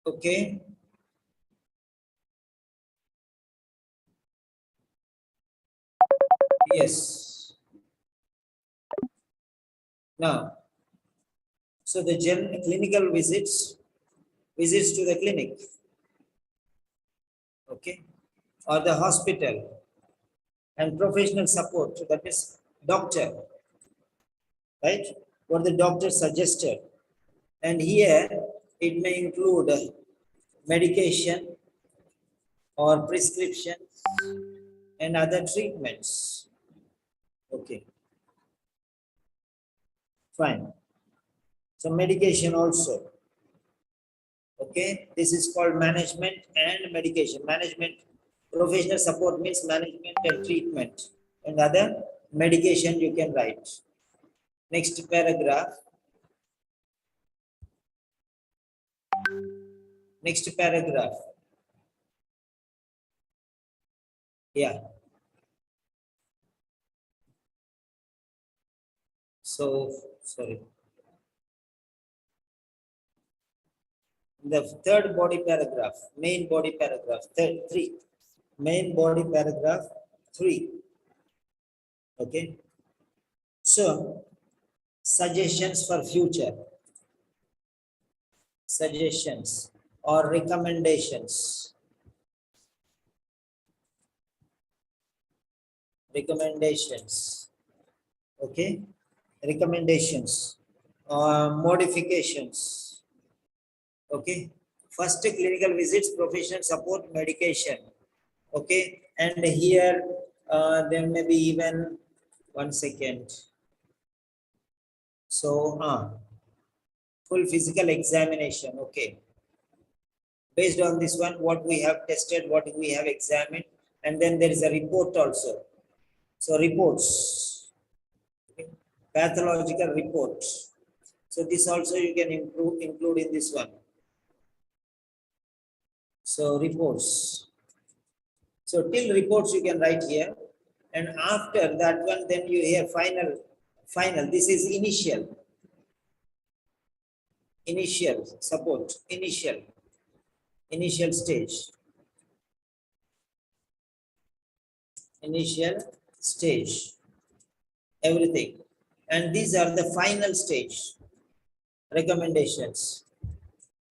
Okay. Yes. Now, so the clinical visits to the clinic, okay, or the hospital, and professional support, that is doctor, right? What the doctor suggested. And here it may include medication or prescriptions and other treatments. Okay. Fine. So medication also. Okay. This is called management and medication. Management, professional support means management and treatment. And other medication you can write. Next paragraph. Next paragraph. Yeah. So, sorry. The third body paragraph, main body paragraph, three. Main body paragraph 3. Okay. So, suggestions for future. Suggestions or recommendations. Recommendations. Okay. Recommendations. Modifications. Okay. First, clinical visits, professional support, medication. Okay. And here there may be even 1 second. So, full physical examination. Okay. Based on this one, what we have tested, what we have examined, and then there is a report also. So reports, okay. Pathological reports. So this also you can include in this one. So reports. So till reports you can write here, and after that one, then you hear final. This is initial support, initial stage. Initial stage, everything. And these are the final stage, recommendations.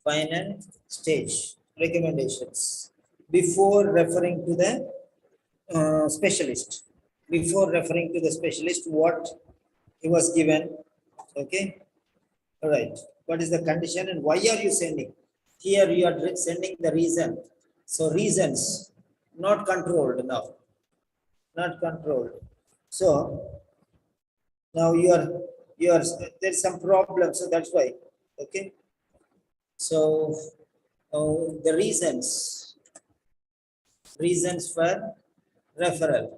Final stage, recommendations. Before referring to the specialist. Before referring to the specialist, what he was given. Okay. All right. What is the condition and why are you sending? Here you are sending the reason. So reasons. not controlled now, not controlled. So now you are there's some problem, so that's why. Okay, so the reasons for referral,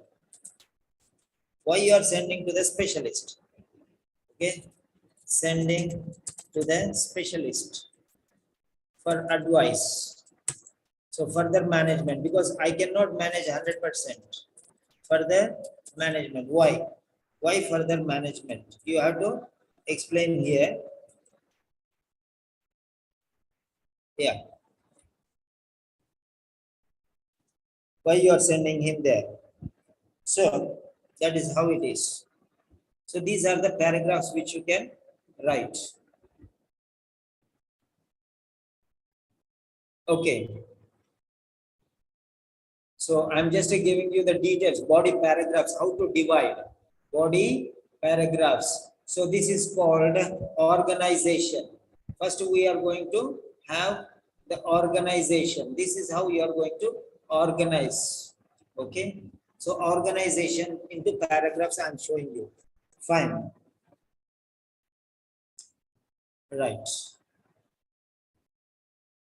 why you are sending to the specialist. Okay, sending to the specialist for advice, so further management, because I cannot manage 100%. Further management, why further management, you have to explain here. Yeah, why you are sending him there. So that is how it is. So these are the paragraphs which you can write. Okay, so I'm just giving you the details, body paragraphs, how to divide body paragraphs. So this is called organization. First we are going to have the organization. This is how you are going to organize. Okay, so organization into paragraphs I'm showing you. Fine. Right.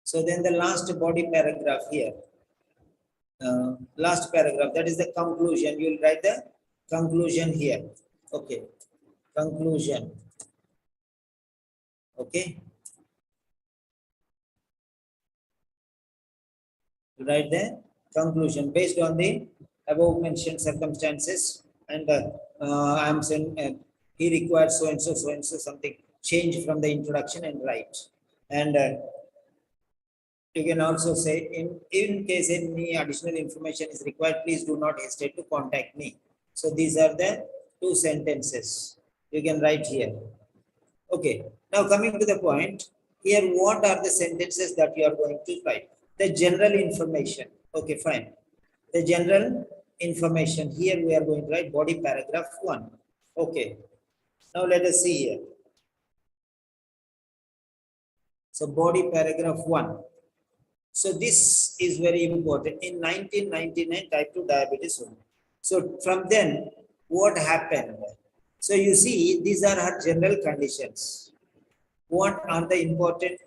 So then the last body paragraph here, last paragraph, that is the conclusion. You will write the conclusion here. Okay, conclusion. Okay, write the conclusion based on the above mentioned circumstances, and I'm saying he requires so and so something, change from the introduction and write. And you can also say, in case any additional information is required, please do not hesitate to contact me. So these are the two sentences you can write here. Okay, now coming to the point, here what are the sentences that you are going to write? The general information. Okay, fine. The general information, here we are going to write body paragraph 1. Okay, now let us see here. So body paragraph 1. So this is very important. In 1999, type 2 diabetes. So from then, what happened? So you see, these are her general conditions. What are the important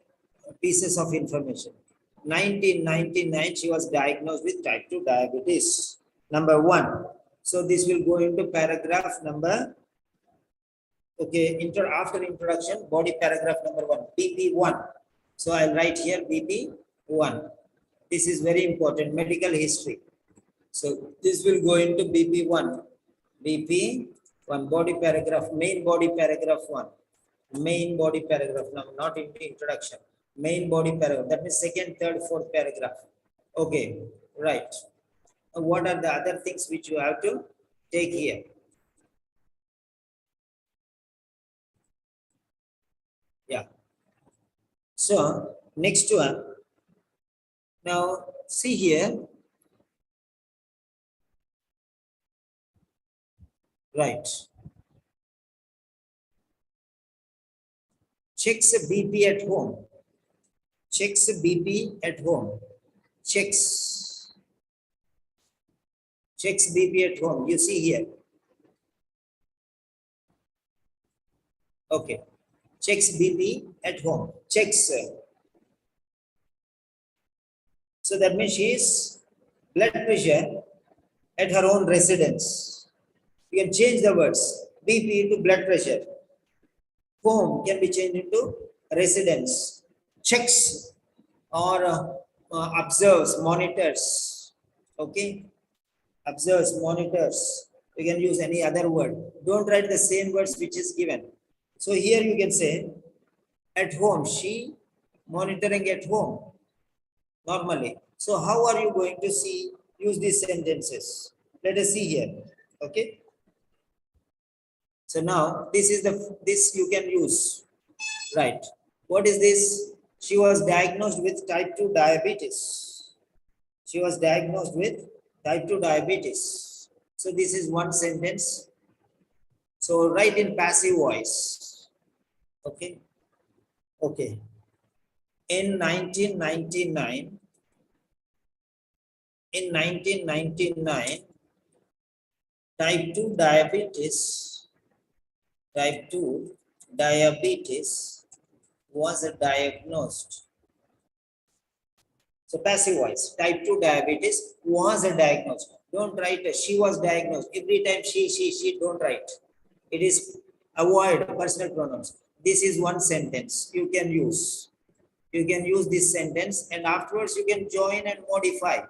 pieces of information? 1999, she was diagnosed with type 2 diabetes. Number 1. So this will go into paragraph number, okay, after introduction, body paragraph number 1, BP1. So I'll write here BP1. This is very important, medical history. So this will go into BP1. BP1, body paragraph, main body paragraph 1. Main body paragraph, now not into introduction. Main body paragraph, that means second, third, fourth paragraph. Okay, right. What are the other things which you have to take here? Yeah. So next one. Now see here. Right. Checks BP at home. Checks BP at home. Checks BP at home. You see here. Okay. Checks BP at home. Checks. So that means she is blood pressure at her own residence. You can change the words. BP to blood pressure. Home can be changed into residence. Checks or observes, monitors. Okay. Observes, monitors. You can use any other word. Don't write the same words which is given. So here you can say at home. She monitoring at home normally. So how are you going to use these sentences? Let us see here. Okay. So now this is this you can use. Right. What is this? She was diagnosed with type 2 diabetes. She was diagnosed with type 2 diabetes. So this is one sentence. So write in passive voice. Okay. Okay. In 1999, in 1999, type 2 diabetes, type 2 diabetes was diagnosed. So passive voice, type 2 diabetes was diagnosed. Don't write she was diagnosed. Every time she, don't write. It is avoid personal pronouns. This is one sentence you can use. You can use this sentence and afterwards you can join and modify.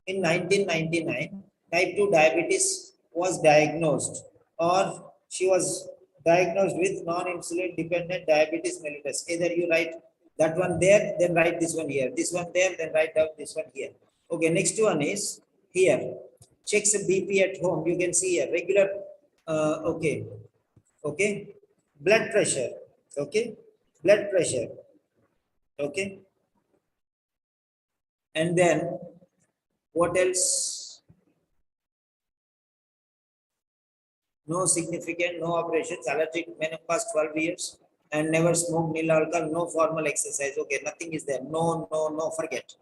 In 1999, type 2 diabetes was diagnosed, or she was diagnosed with non-insulin dependent diabetes mellitus. Either you write that one there, then write this one here. This one there, then write down this one here. Okay, next one is here. Checks BP at home. You can see here regular. Okay, okay. Blood pressure. Okay, blood pressure. Okay, and then what else? No significant, no operations, allergic menopause 12 years, and never smoked, nil alcohol, no formal exercise. Okay, nothing is there. No, forget.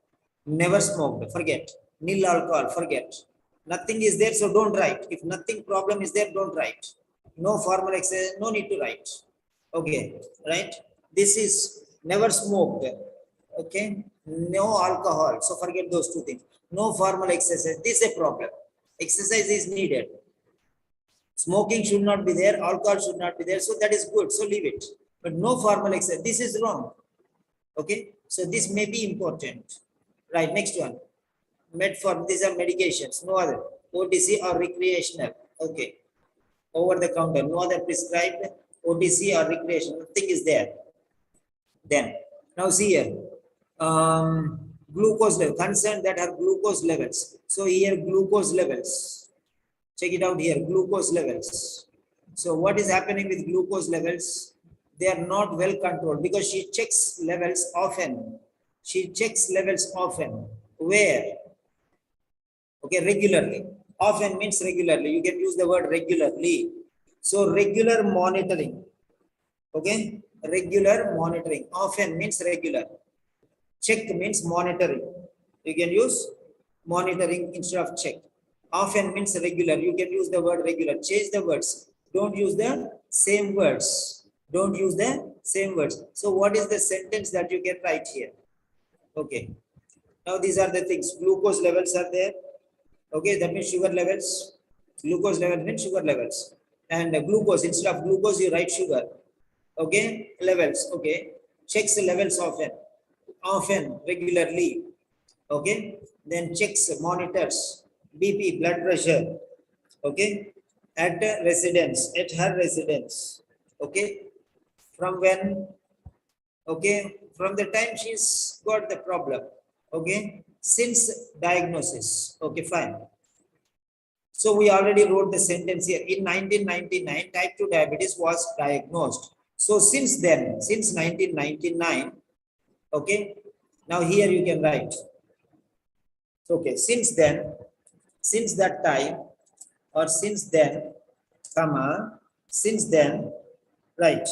Never smoked, forget. Nil alcohol, forget. Nothing is there, so don't write. If nothing problem is there, don't write. No formal exercise, no need to write. Okay, right? This is never smoked. Okay, no alcohol, so forget those two things. No formal exercise, this is a problem. Exercise is needed. Smoking should not be there, alcohol should not be there, so that is good, so leave it. But no formal exercise, this is wrong. Okay, so this may be important. Right, next one. Metformin, these are medications, no other. OTC or recreational. Okay, over the counter, no other prescribed OTC or recreational, nothing is there. Then, now see here, glucose level, concerned that are glucose levels. So here glucose levels. Check it out here, glucose levels. So what is happening with glucose levels? They are not well controlled because she checks levels often. She checks levels often. Where? Okay, regularly. Often means regularly. You can use the word regularly. So regular monitoring. Okay, regular monitoring. Often means regular. Check means monitoring. You can use monitoring instead of check. Often means regular. You can use the word regular. Change the words. Don't use the same words. Don't use the same words. So what is the sentence that you can write here? Okay. Now these are the things. Glucose levels are there. Okay, that means sugar levels. Glucose level means sugar levels. And glucose, instead of glucose, you write sugar. Okay, levels. Okay, checks the levels often, regularly. Okay, then checks, monitors, BP, blood pressure. Okay, at residence, at her residence. Okay, from when? Okay, from the time she's got the problem. Okay, since diagnosis. Okay, fine. So we already wrote the sentence here. In 1999, type 2 diabetes was diagnosed. So since then, since 1999, okay, now here you can write. Okay, since then, since that time, or since then, comma, since then, right.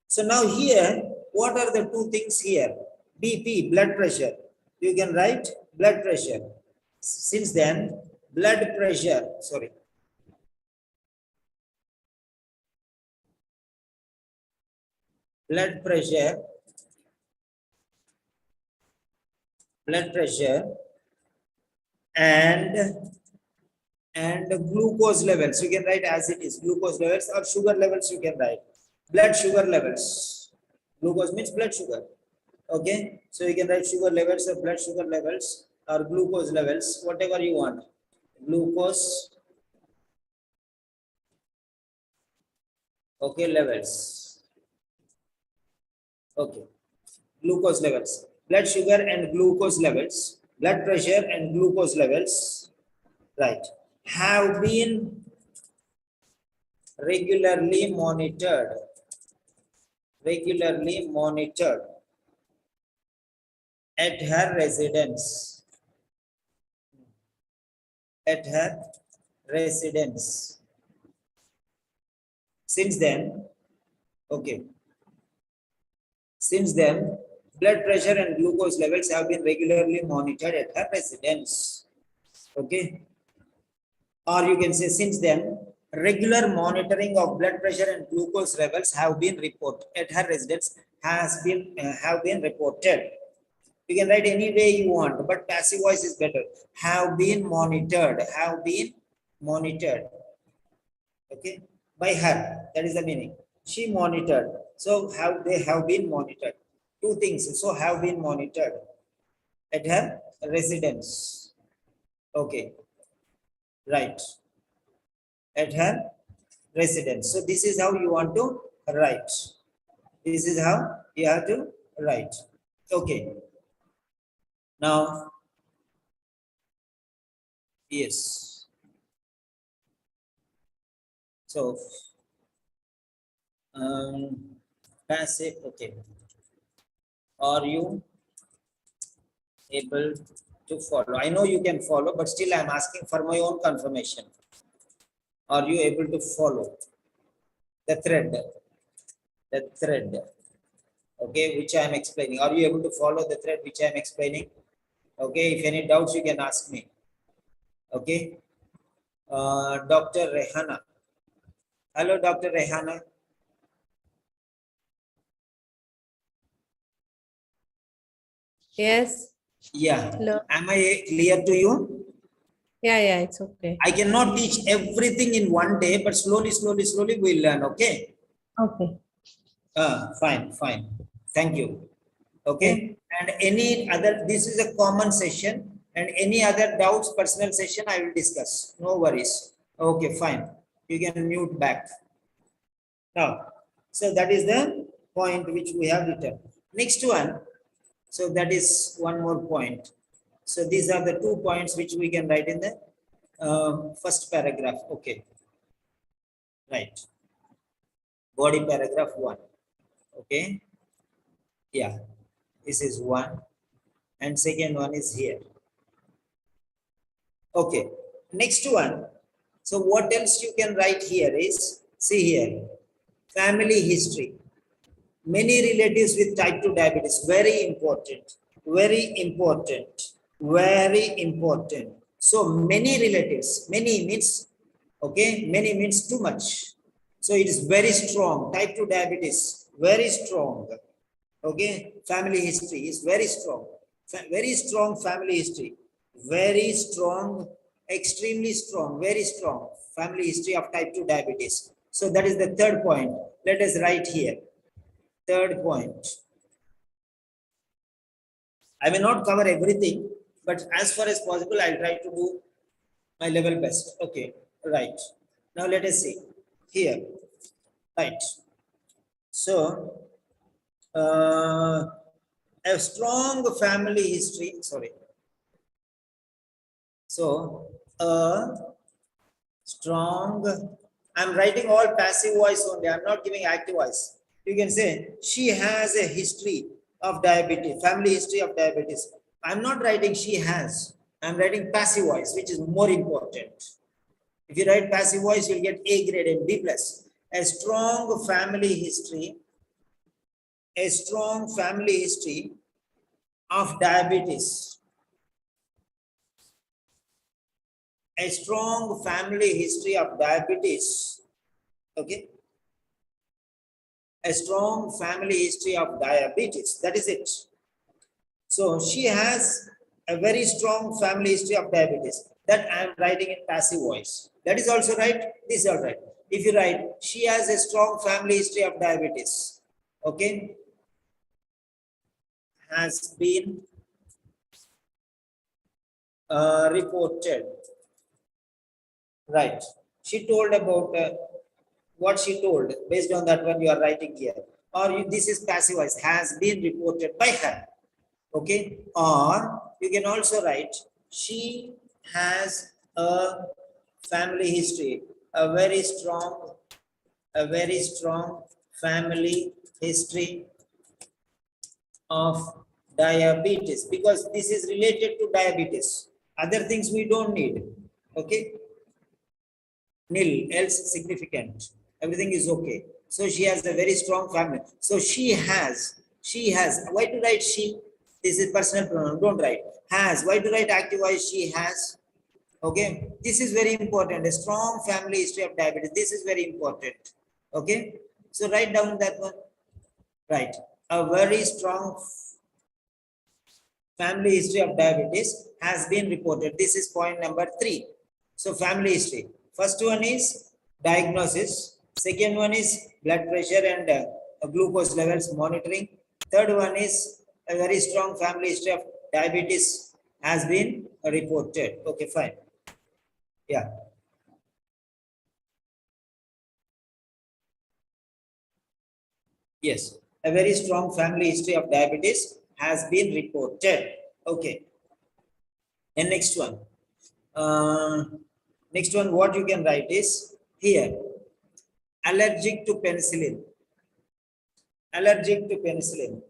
So now here, what are the two things here? BP, blood pressure. You can write blood pressure. Since then, blood pressure, sorry. Blood pressure and glucose levels. You can write as it is, glucose levels, or sugar levels you can write. Blood sugar levels. Glucose means blood sugar. Okay, so you can write sugar levels or blood sugar levels or glucose levels, whatever you want. Glucose, okay, levels. Okay, glucose levels, blood sugar and glucose levels, blood pressure and glucose levels, right, have been regularly monitored at her residence. Since then, okay, since then blood pressure and glucose levels have been regularly monitored at her residence. Okay. Or you can say, since then, regular monitoring of blood pressure and glucose levels have been reported at her residence have been reported. You can write any way you want, but passive voice is better. Have been monitored. Have been monitored. Okay, by her. That is the meaning. She monitored. So they have been monitored. Two things. So have been monitored at her residence. Okay, right. At her residence. So this is how you want to write. This is how you have to write. Okay. Now, yes. So, passive. Okay. Are you able to follow? I know you can follow, but still I'm asking for my own confirmation. Are you able to follow the thread? The thread. Okay, which I am explaining. Are you able to follow the thread which I am explaining? Okay, if any doubts, you can ask me. Okay. Dr. Rehana. Hello, Dr. Rehana. Yes. Yeah. Hello. Am I clear to you? Yeah, it's okay. I cannot teach everything in one day, but slowly we'll learn. Okay. Okay. Fine. Thank you. Okay. And any other, this is a common session, and any other doubts, personal session, I will discuss. No worries. Okay, fine. You can mute back. Now, so that is the point which we have written. Next one. So that is one more point. So these are the 2 points which we can write in the first paragraph. Okay. Right. Body paragraph 1. Okay. Yeah. This is 1. And second one is here. Okay. Next one. So what else you can write here is, see here, family history. Many relatives with type 2 diabetes. Very important. Very important. Very important. So many relatives. Many means, okay, many means too much. So it is very strong. Type 2 diabetes. Very strong. Okay. Family history is very strong. Very strong family history. Very strong. Extremely strong. Very strong. Family history of type 2 diabetes. So that is the third point. Let us write here. Third point. I may not cover everything, but as far as possible, I'll try to do my level best. Okay, right. Now let us see here. Right. So, a strong family history. Sorry. So, strong. I'm writing all passive voice only. I'm not giving active voice. You can say she has a history of diabetes, family history of diabetes. I'm not writing she has. I'm writing passive voice, which is more important. If you write passive voice, you'll get A grade and B plus. A strong family history. A strong family history of diabetes. A strong family history of diabetes. Okay. A strong family history of diabetes. That is it. So she has a very strong family history of diabetes. That I am writing in passive voice. That is also right. This is all right. If you write, she has a strong family history of diabetes. Okay. Has been reported. Right. She told about what she told. Based on that one you are writing here. Or this is passive voice. Has been reported by her. Okay. Or you can also write, she has a family history. A very strong family history of diabetes, because this is related to diabetes. Other things we don't need. Okay. Nil, else significant. Everything is okay. So she has a very strong family. So she has She has. Why to write she? This is personal pronoun. Don't write. Has. Why to write active voice? She has. Okay. This is very important. A strong family history of diabetes. This is very important. Okay. So write down that one. Right. A very strong family history of diabetes has been reported. This is point number 3. So family history. First one is diagnosis. Second one is blood pressure and glucose levels monitoring. Third one is a very strong family history of diabetes has been reported. Okay, fine. Yeah. Yes, a very strong family history of diabetes has been reported. Okay. And next one. Uh, Next one, what you can write is here. Allergic to penicillin. Allergic to penicillin.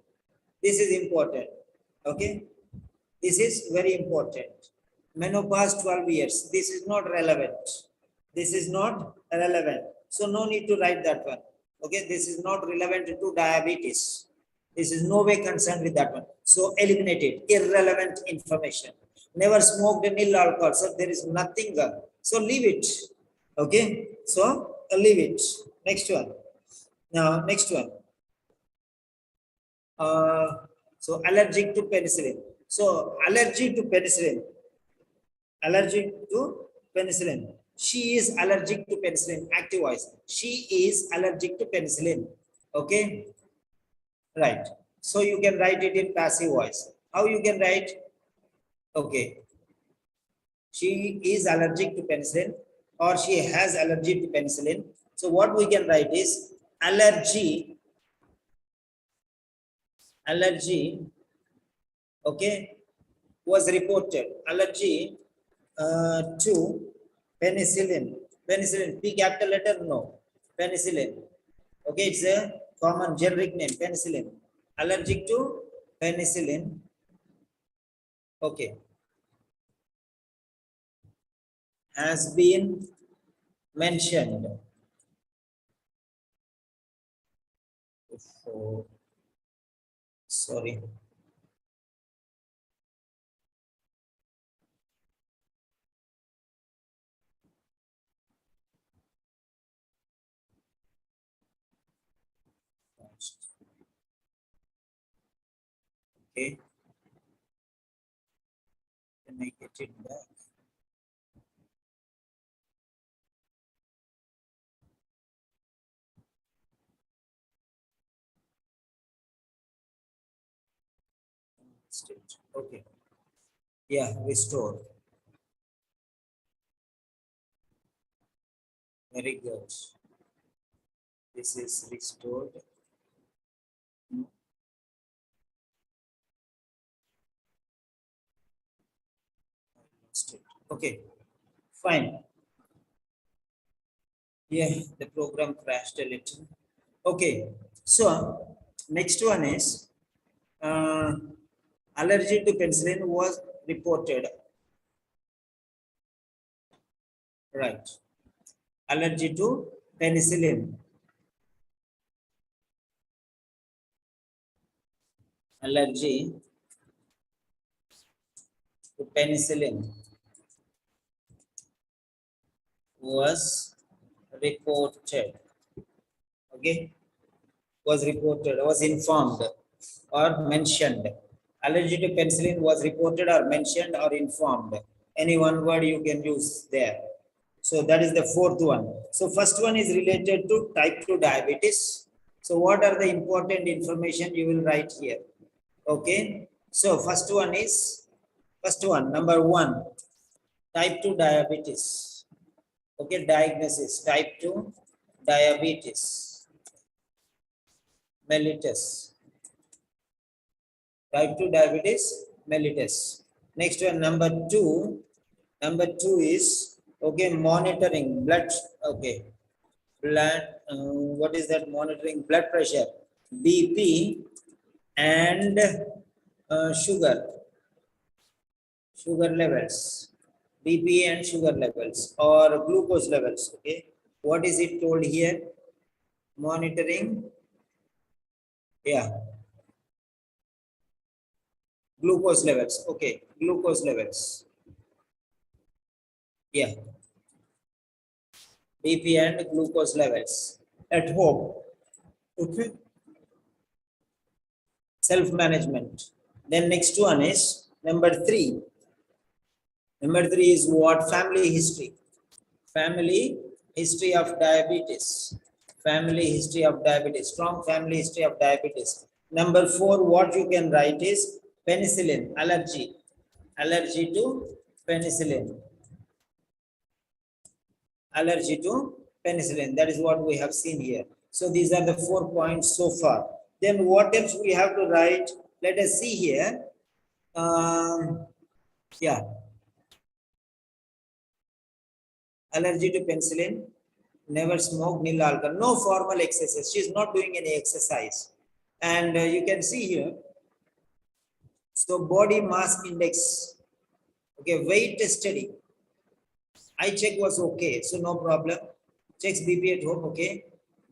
This is important. Okay. This is very important. Menopause 12 years. This is not relevant. This is not relevant. So no need to write that one. Okay. This is not relevant to diabetes. This is no way concerned with that one. So eliminate it. Irrelevant information. Never smoked nil alcohol. So there is nothing. So leave it. Okay. So leave it. Next one. Now, next one. So allergic to penicillin. So allergic to penicillin. Allergic to penicillin. She is allergic to penicillin. Active voice. She is allergic to penicillin. Okay. Right. So you can write it in passive voice. How you can write? Okay. She is allergic to penicillin or she has allergy to penicillin. So what we can write is allergy, okay, was reported. Allergy to penicillin. Penicillin, P capital letter, no. Penicillin. Okay, it's a common generic name, penicillin. Allergic to penicillin. Okay. Has been mentioned. Oh, sorry. Okay. Can I get it back? Okay. Yeah, restore. Very good. This is restored. Okay, fine. Yeah, the program crashed a little. Okay, so next one is allergy to penicillin was reported. Right. Allergy to penicillin. Allergy to penicillin was reported. Okay, was reported, was informed or mentioned. Allergy to penicillin was reported or mentioned or informed. Any one word you can use there. So that is the fourth one. So first one is related to type 2 diabetes. So what are the important information you will write here? Okay. So first one, number 1, type 2 diabetes. Okay, diagnosis, type 2 diabetes mellitus. Type 2 diabetes mellitus. Next one, number 2. Number 2 is, okay, monitoring blood. Okay, blood. What is that? Monitoring blood pressure, BP, and sugar levels, BP and sugar levels or glucose levels. Okay, what is it told here? Monitoring. Yeah, Glucose levels. Okay, glucose levels. Yeah, BP and glucose levels at home. Okay, self-management. Then next one is number 3. Number 3 is what? Family history. Family history of diabetes. Family history of diabetes. Strong family history of diabetes. Number 4, what you can write is penicillin, allergy. Allergy to penicillin. Allergy to penicillin. That is what we have seen here. So these are the 4 points so far. Then what else we have to write? Let us see here. Yeah. Allergy to penicillin. Never smoke, nil alcohol. No formal exercise. She is not doing any exercise. And you can see here. So body mass index. Okay, weight steady. Eye check was okay, so no problem. Checks BP at home, okay.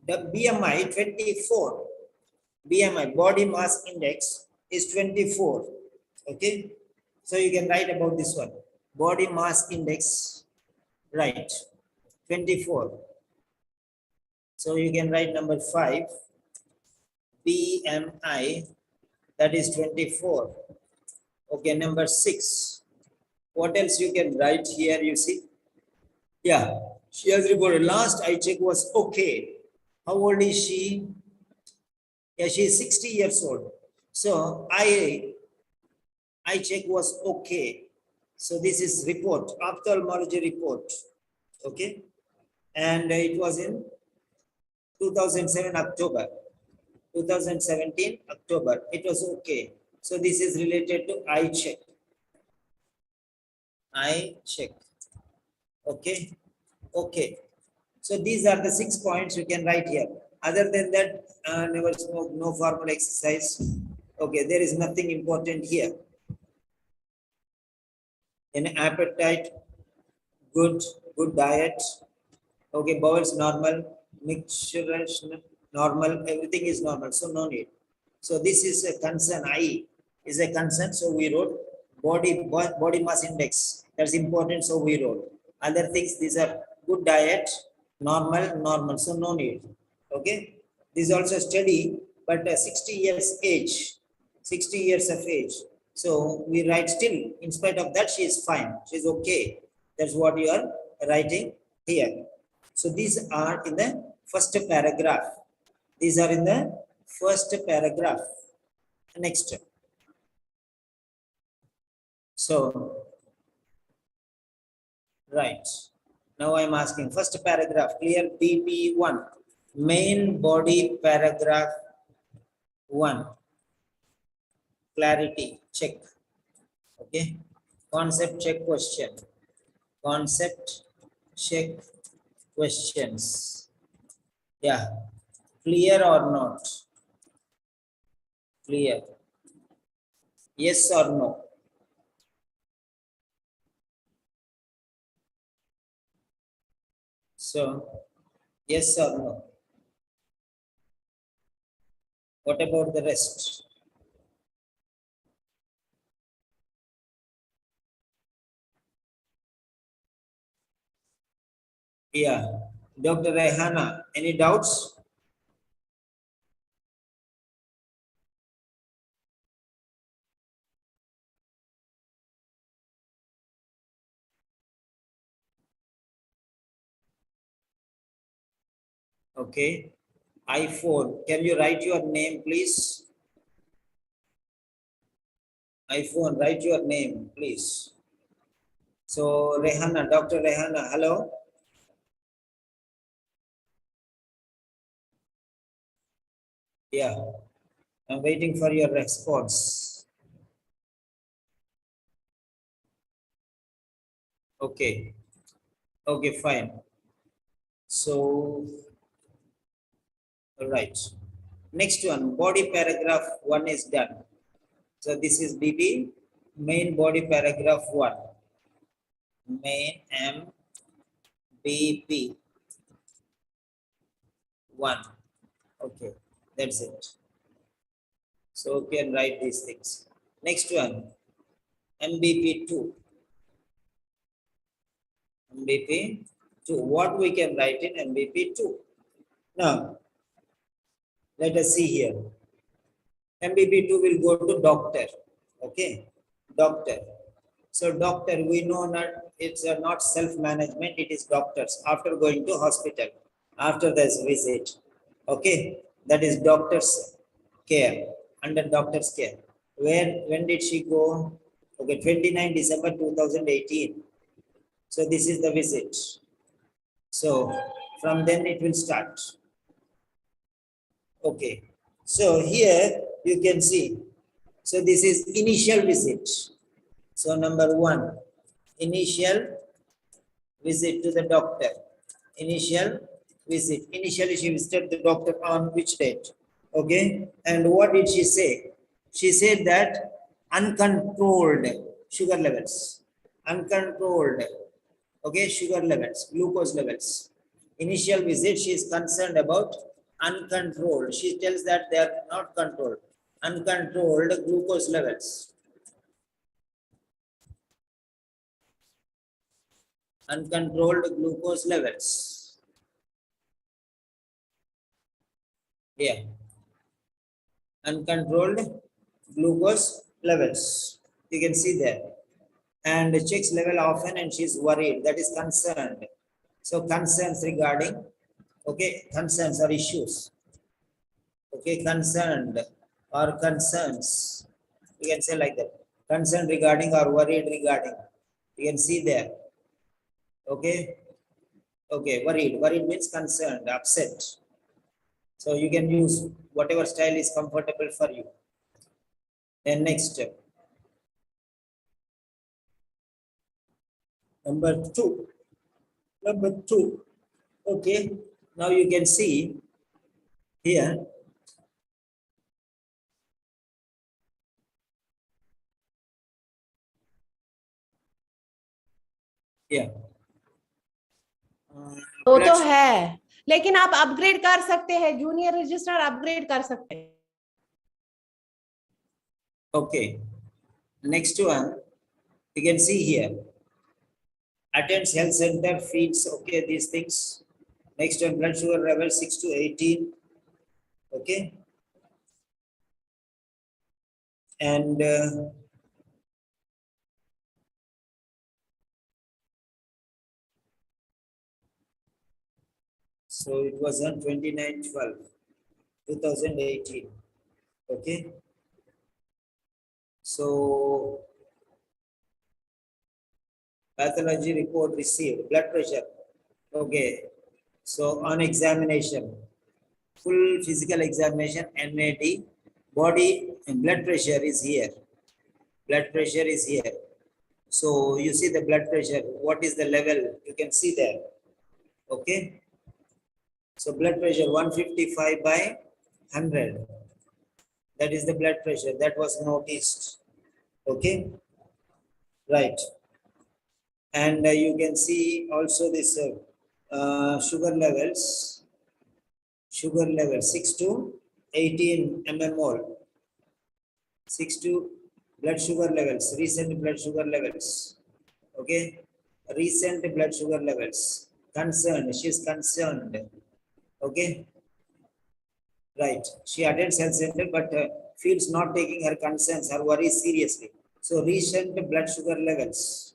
The BMI 24. BMI, body mass index, is 24. Okay. So you can write about this one. Body mass index, right, 24. So you can write number 5. BMI, that is 24. Okay, number 6. What else you can write here, you see? Yeah, she has reported last eye check was okay. How old is she? Yeah, she is 60 years old. So eye check was okay. So this is report, ophthalmology report. Okay. And it was in 2007 October. 2017 October. It was okay. So this is related to eye check. Eye check. Okay. Okay. So these are the 6 points you can write here. Other than that, never smoke, no formal exercise. Okay, there is nothing important here. In appetite, good diet. Okay, bowels normal, mixture normal, everything is normal, so no need. So this is a concern. Eye is a concern, so we wrote body mass index. That's important, so we wrote. Other things, these are good diet, normal, so no need. Okay, this is also steady, but 60 years age, 60 years of age. So we write still, in spite of that, she is fine, she is okay. That's what you are writing here. So these are in the first paragraph. These are in the first paragraph. Next. So, right. Now I am asking first paragraph, clear BP1. Main body paragraph 1. Clarity, check. Okay. Concept check question. Concept check questions. Yeah. Clear or not? Clear. Yes or no? So, yes or no? What about the rest? Yeah. Dr. Rehana, any doubts? Okay. iPhone, can you write your name, please? iPhone, write your name, please. So, Rehana, Dr. Rehana, hello. Yeah, I'm waiting for your response. Okay. Okay, fine. So, all right. Next one, body paragraph 1 is done. So, this is BB, main body paragraph 1. Main MBP 1. Okay, that's it. So you can write these things. Next one, MBP2. MBP2. What we can write in MBP2? Now, let us see here. MBP2 will go to doctor. Okay, doctor. So doctor, we know not it's not self-management, it is doctors after going to hospital, after this visit. Okay, that is doctor's care, under doctor's care. When did she go? Okay, 29 December 2018. So this is the visit. So from then it will start. Okay, so here you can see. So this is initial visit. So number one, initial visit to the doctor. Initial visit. Initially she visited the doctor on which date? Okay, and what did she say? She said that uncontrolled sugar levels. Uncontrolled, okay, sugar levels, glucose levels. Initial visit, she is concerned about uncontrolled. She tells that they are not controlled. Uncontrolled glucose levels. Uncontrolled glucose levels. Yeah. Uncontrolled glucose levels. You can see there. And checks level often and she's worried. That is concerned. So concerns regarding, okay, concerns or issues. Okay, concerned or concerns. You can say like that. Concerned regarding or worried regarding. You can see there. Okay. Okay, worried. Worried means concerned, upset. So you can use whatever style is comfortable for you. Then next step. Number two. Number two. Okay. Now you can see here. Yeah. वो तो Blood- है, लेकिन आप upgrade कर सकते हैं, junior registrar upgrade कर सकते हैं. Okay. Next one, you can see here. Attends health center, feeds, okay, these things. Next one, blood sugar level 6 to 18. Okay. And so it was on 29/12/2018. Okay. So pathology report received, blood pressure. Okay. So on examination, full physical examination, NAD, body and blood pressure is here. Blood pressure is here. So you see the blood pressure, what is the level? You can see there. Okay. So blood pressure 155/100. That is the blood pressure that was noticed. Okay. Right. And you can see also this sugar levels. Sugar level 6 to 18 mmol. 6 to blood sugar levels, recent blood sugar levels. Okay. Recent blood sugar levels. Concerned. She is concerned. Okay. Right. She attends health center but feels not taking her concerns, her worries seriously. So recent blood sugar levels.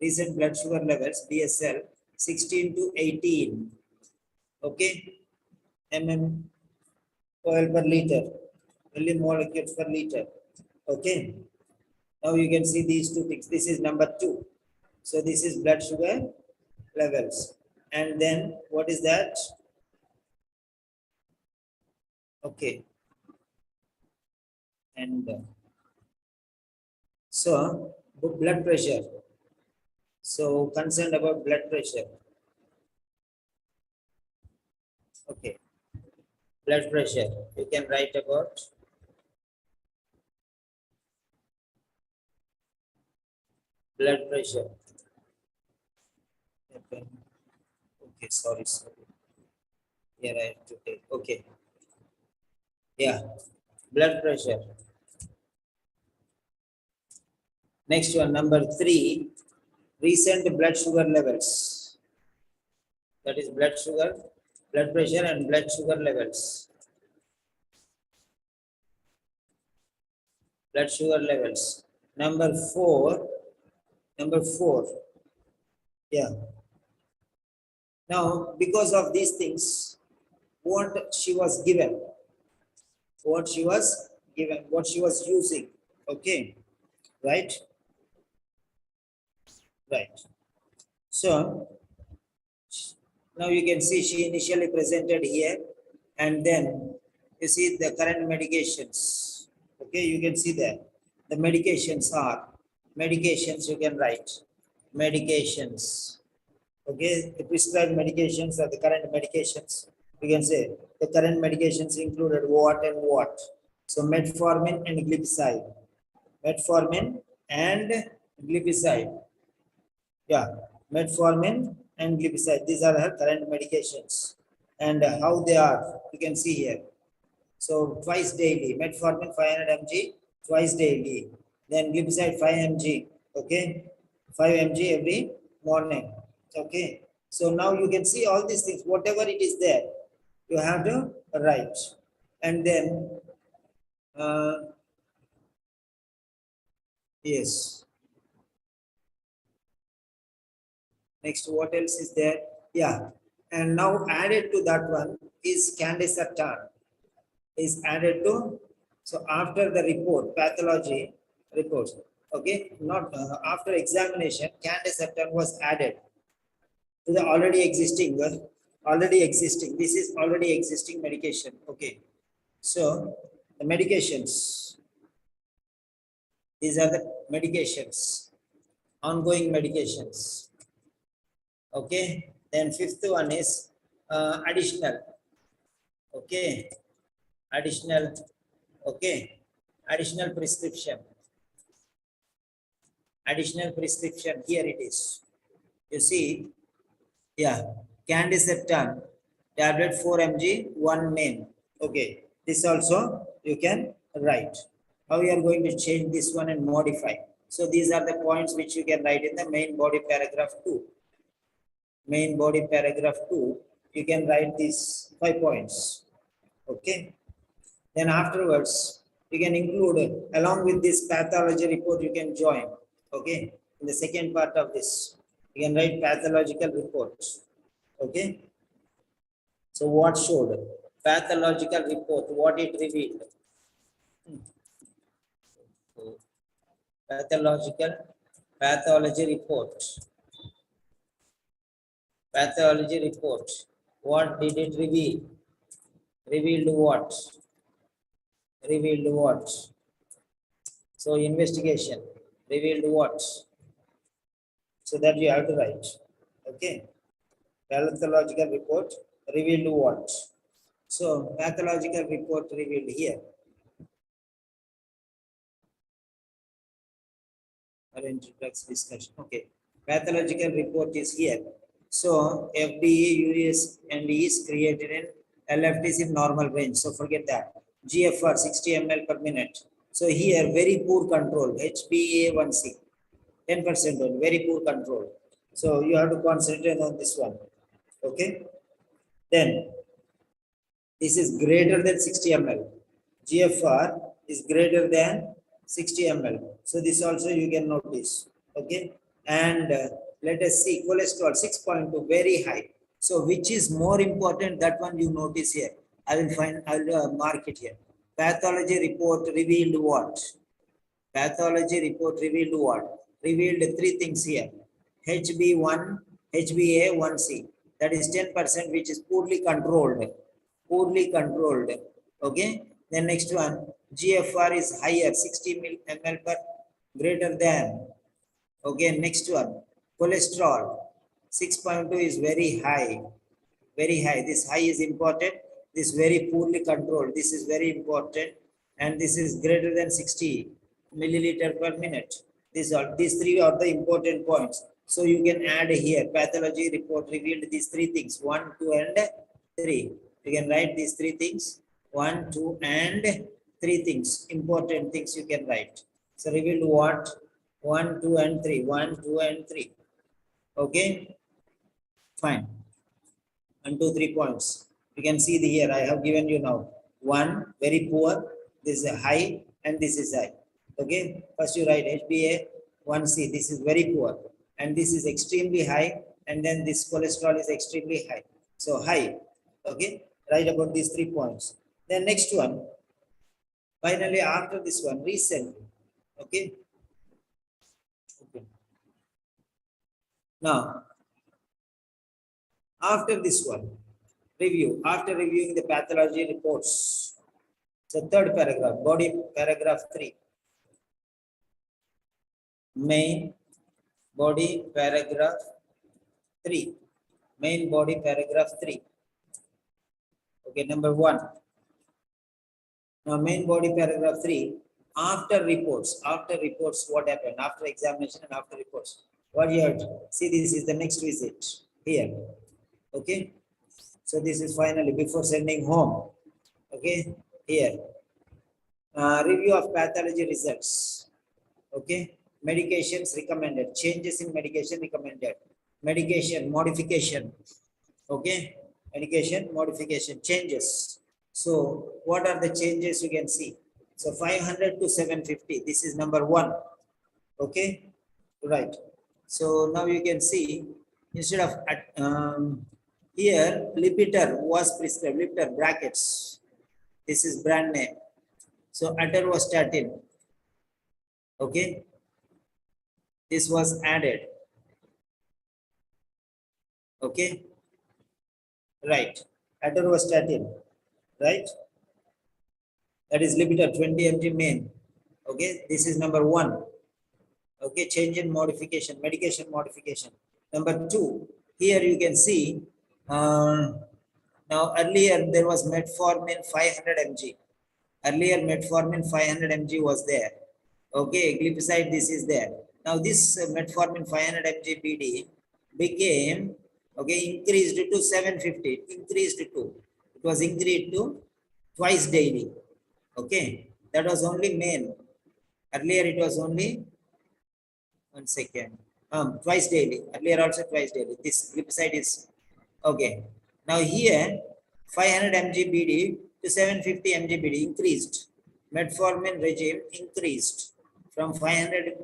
Recent blood sugar levels, BSL 16 to 18. Okay. mm oil per liter. Millimolecules per liter. Okay. Now you can see these two things. This is number 2. So this is blood sugar levels. And then what is that? Okay. And so blood pressure. So concerned about blood pressure. Okay. Blood pressure. You can write about blood pressure. Okay. Okay. Sorry. Here I have to take. Okay. Yeah. Blood pressure. Next one, number 3, recent blood sugar levels. That is blood sugar, blood pressure and blood sugar levels. Blood sugar levels. Number 4, yeah. Now, because of these things, what she was given, what she was using, okay, right? Right. So, now you can see she initially presented here, and then you see the current medications. Okay, you can see that the medications are medications. You can write medications. Okay, the prescribed medications are the current medications. You can say the current medications included what and what. So metformin and glipizide. Metformin and glipizide. Yeah, metformin and glipizide. These are her current medications. And how they are, you can see here. So twice daily, metformin 500 mg twice daily. Then glipizide 5 mg. Okay, 5 mg every morning. Okay. So now you can see all these things. Whatever it is there, you have to write. And then yes. Next, what else is there? Yeah. And now added to that one is Candicertan. Is added to. So after the report, pathology reports. Okay. Not after examination, Candicertan was added to the already existing. This is already existing medication. Okay. So the medications. These are the medications. Ongoing medications. Okay, then fifth one is additional. Okay, additional. Okay, additional prescription. Additional prescription. Here it is. You see, yeah, Candicertan tablet 4 mg, one name. Okay, this also you can write. How you are going to change this one and modify. So these are the points which you can write in the main body paragraph 2. Main body paragraph 2, you can write these 5 points. Okay. Then afterwards, you can include along with this pathology report, you can join. Okay. In the second part of this, you can write pathological reports. Okay. So what showed? Pathological report, what it revealed. Pathology report. Pathology report. What did it reveal? Revealed what? Revealed what? So investigation revealed what? So that you have to write. Okay. Pathological report revealed what? So pathological report revealed here. Drugs discussion. Okay. Pathological report is here. So FDA, US, and is created in LFT is in normal range. So forget that. GFR 60 ml per minute. So here very poor control. HbA1c 10% only, very poor control. So you have to concentrate on this one. Okay. Then this is greater than 60 ml. GFR is greater than 60 ml. So this also you can notice. Okay. And let us see cholesterol 6.2, very high. So which is more important? That one you notice here. I will mark it here. Pathology report revealed what? Pathology report revealed what? Revealed 3 things here. HB1, HbA1c. That is 10%, which is poorly controlled. Poorly controlled. Okay. Then next one, GFR is higher, 60 ml per greater than. Okay. Next one, cholesterol 6.2 is very high. Very high. This high is important. This very poorly controlled. This is very important. And this is greater than 60 milliliter per minute. These 3 are the important points. So you can add here pathology report revealed these 3 things 1, 2, and 3. You can write these 3 things 1, 2, and 3 things. Important things you can write. So revealed what? 1, 2, and 3. 1, 2, and 3. Okay, fine. 1, 2, 3 points. You can see the here I have given you now. 1 very poor, this is a high, and this is high. Okay, first you write HbA 1c. This is very poor, and this is extremely high, and then this cholesterol is extremely high. So high. Okay, write about these 3 points. Then next one. Finally, after this one, recent. Okay. Okay. Now, after this one, review. After reviewing the pathology reports, the third paragraph, body paragraph 3. Main body paragraph 3. Main body paragraph 3. Okay, number 1. Now, main body paragraph 3. After reports, what happened? After examination and after reports, what you have to see. This is the next visit here. Okay, so this is finally before sending home. Okay, here review of pathology results. Okay, medications recommended, changes in medication recommended, medication modification. Okay, medication modification, changes. So what are the changes you can see? So 500 to 750, this is number 1. Okay, right. So now you can see, instead of here Lipitor was prescribed, Lipitor brackets, this is brand name. So atorvastatin, okay, this was added. Okay, right, atorvastatin, right, that is Lipitor 20 mg main. Okay, this is number 1. Okay, change in modification, medication modification. Number 2, here you can see, now earlier there was metformin 500 mg. Earlier metformin 500 mg was there. Okay, glipizide, this is there. Now this metformin 500 mg BD became, okay, increased to 750, increased to, it was increased to twice daily. Okay, that was only main. Earlier it was only, 1 second, twice daily. Earlier also twice daily. This glipizide is, okay. Now here 500 mg BD to 750 mg BD increased. Metformin regime increased from 500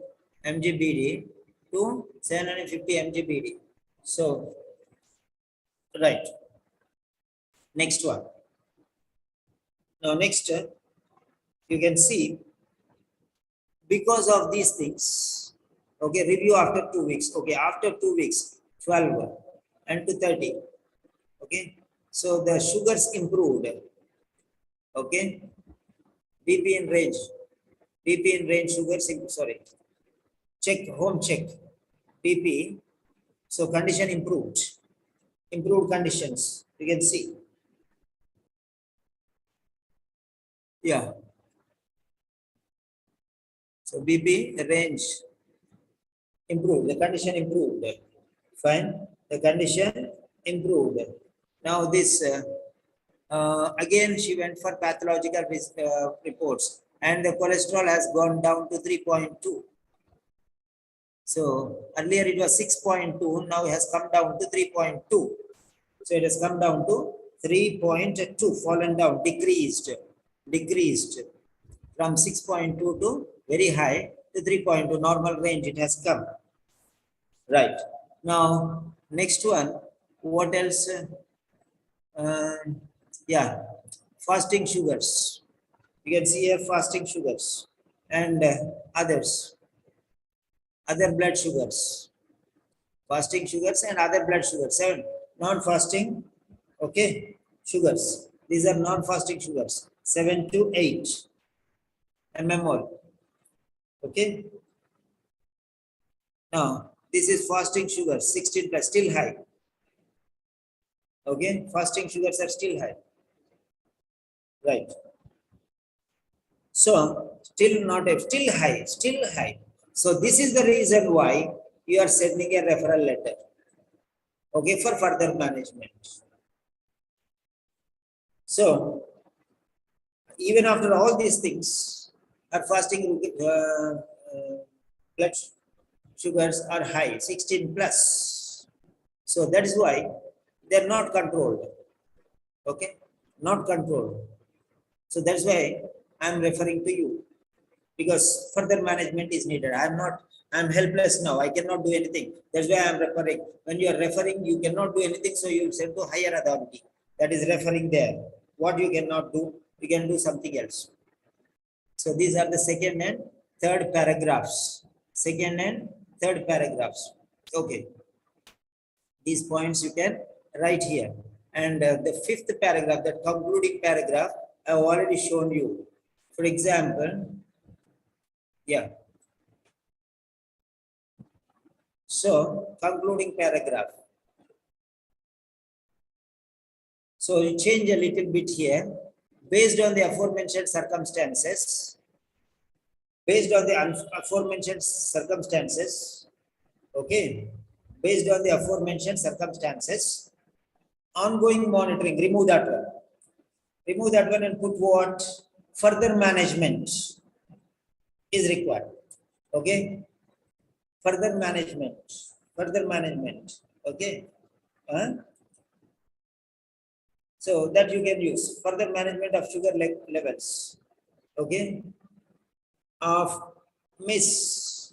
mg BD to 750 mg BD. So, right. Next one. Now next, you can see, because of these things, okay, review after 2 weeks. Okay, after 2 weeks, 12 and to 30. Okay, so the sugars improved. Okay, BP in range, sugars, sorry, check, home check, BP. So condition improved, conditions, you can see. Yeah. So BP, the range improved, the condition improved. Fine, the condition improved. Now this, again she went for pathological reports, and the cholesterol has gone down to 3.2. So earlier it was 6.2, now it has come down to 3.2. So it has come down to 3.2, fallen down, decreased from 6.2 to very high to 3.2, normal range it has come. Right. Now, next one, what else? Yeah, fasting sugars. You can see here fasting sugars and others, other blood sugars. Fasting sugars and other blood sugars. 7 non-fasting, okay, sugars. These are non-fasting sugars. 7 to 8 mmol. Okay. Now this is fasting sugar, 16 plus, still high. Okay, fasting sugars are still high. Right. So still not a, still high, still high. So this is the reason why you are sending a referral letter. Okay, for further management. So even after all these things, her fasting blood sugars are high, 16 plus. So that is why they are not controlled. Okay, not controlled. So that's why I am referring to you, because further management is needed. I'm helpless now. I cannot do anything. That's why I am referring. When you are referring, you cannot do anything. So you will send to higher authority. That is referring there. What you cannot do, you can do something else. So these are the second and third paragraphs. Second and third paragraphs. Okay. These points you can write here. And the fifth paragraph, that concluding paragraph, I have already shown you. For example, yeah. So concluding paragraph. So you change a little bit here. Based on the aforementioned circumstances, okay, based on the aforementioned circumstances, ongoing monitoring, remove that one and put what? Further management is required. Okay, further management, okay. So that you can use further management of sugar levels, okay, of Miss,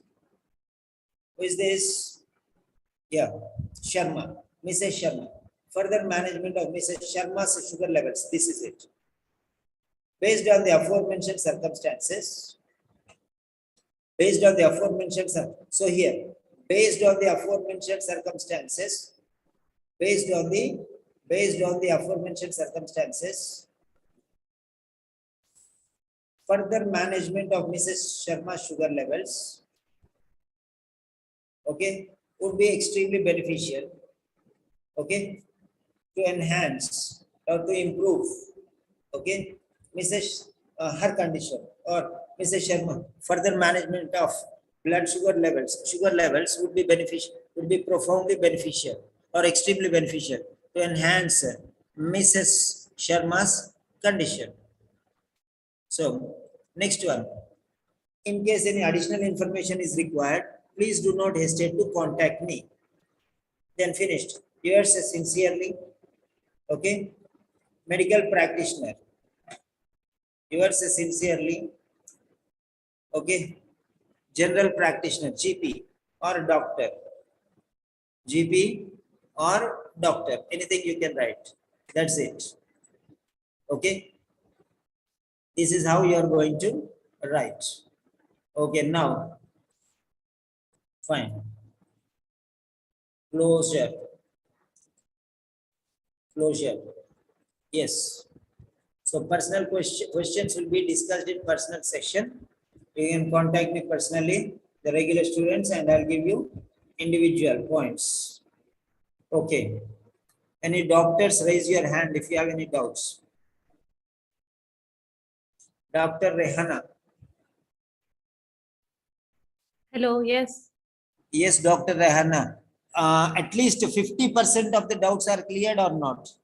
who is this? Yeah, Sharma, Mrs. Sharma. Further management of Mrs. Sharma's sugar levels. This is it. Based on the aforementioned circumstances. So here, based on the aforementioned circumstances. Further management of Mrs. Sharma's sugar levels, okay, would be extremely beneficial, okay, to enhance or to improve, okay, Mrs. Her condition, or Mrs. Sharma. Further management of blood sugar levels would be beneficial, would be profoundly beneficial or extremely beneficial to enhance Mrs. Sharma's condition. So next one, in case any additional information is required, please do not hesitate to contact me. Then finished. Yours sincerely, okay, medical practitioner. Yours sincerely, okay, general practitioner, GP or doctor. GP or doctor, anything you can write. That's it. Okay. This is how you are going to write. Okay, now, fine. Closure. Yes. So personal questions will be discussed in personal section. You can contact me personally, the regular students, and I'll give you individual points. Okay. Any doctors, raise your hand if you have any doubts. Dr. Rehana. Hello, yes. Yes, Dr. Rehana. At least 50% of the doubts are cleared or not?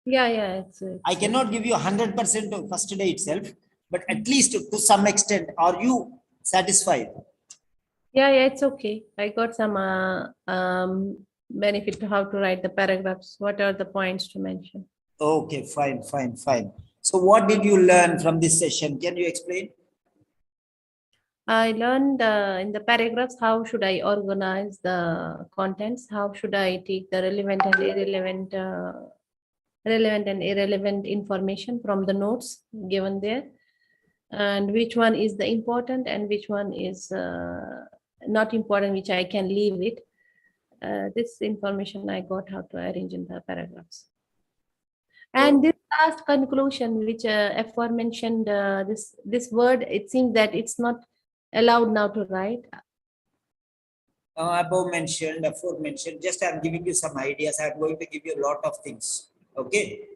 Yeah. I cannot give you 100% of first day itself, but at least to some extent, are you satisfied? Yeah, it's okay. I got some benefit to how to write the paragraphs. What are the points to mention? Okay, fine. So what did you learn from this session? Can you explain? I learned in the paragraphs, how should I organize the contents? How should I take the relevant and irrelevant information from the notes given there? And which one is the important and which one is not important, which I can leave it. This information I got how to arrange in the paragraphs. And this last conclusion, which aforementioned, this word, it seems that it's not allowed now to write. Aforementioned, just I'm giving you some ideas. I'm going to give you a lot of things. Okay.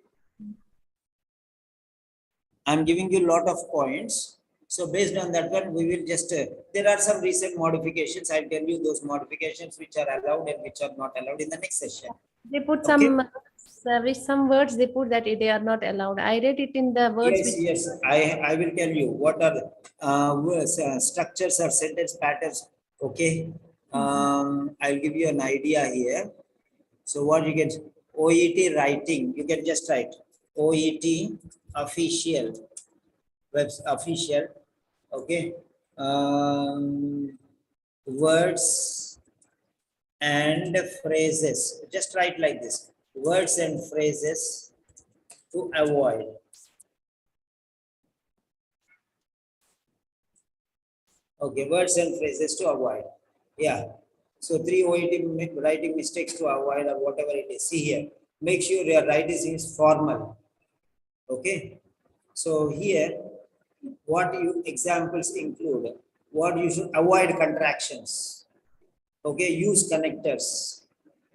I'm giving you a lot of points. So based on that one, we will just, there are some recent modifications. I'll tell you those modifications which are allowed and which are not allowed in the next session. They put some words, they put that they are not allowed. I read it in the words. Yes. I will tell you what are the structures or sentence patterns Okay. I'll give you an idea here. So what you get, OET writing, you can just write OET official, official, okay. Words and phrases, just write like this, words and phrases to avoid. Okay, words and phrases to avoid. Yeah. So 3 OET writing mistakes to avoid or whatever it is. See here. Make sure your writing is formal. Okay. So here, what you examples include, what you should avoid contractions. Okay, use connectors.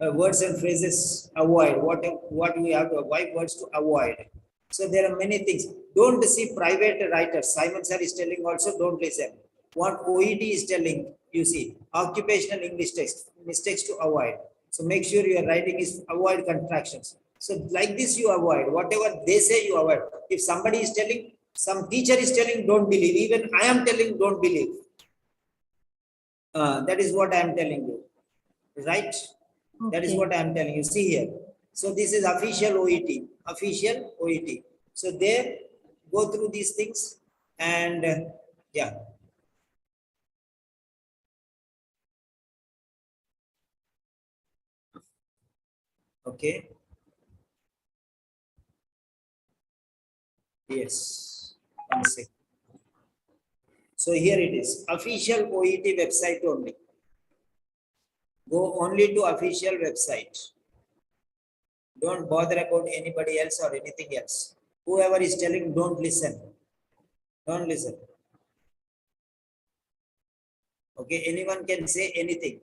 Words and phrases avoid. What we have to avoid, words to avoid. So there are many things. Don't see private writers. Simon sir is telling also, don't listen. What OET is telling, you see, occupational English text, mistakes to avoid. So make sure your writing is avoid contractions. So like this you avoid. Whatever they say you avoid. If somebody is telling, some teacher is telling, don't believe. Even I am telling, don't believe. That is what I am telling you. Right? That is Okay. what I am telling you. See here. So this is official OET. Official OET. So there, go through these things and yeah. Okay. Yes. 1 second. So here it is. Official OET website only. Go only to official website. Don't bother about anybody else or anything else. Whoever is telling, don't listen. Don't listen. Okay, anyone can say anything.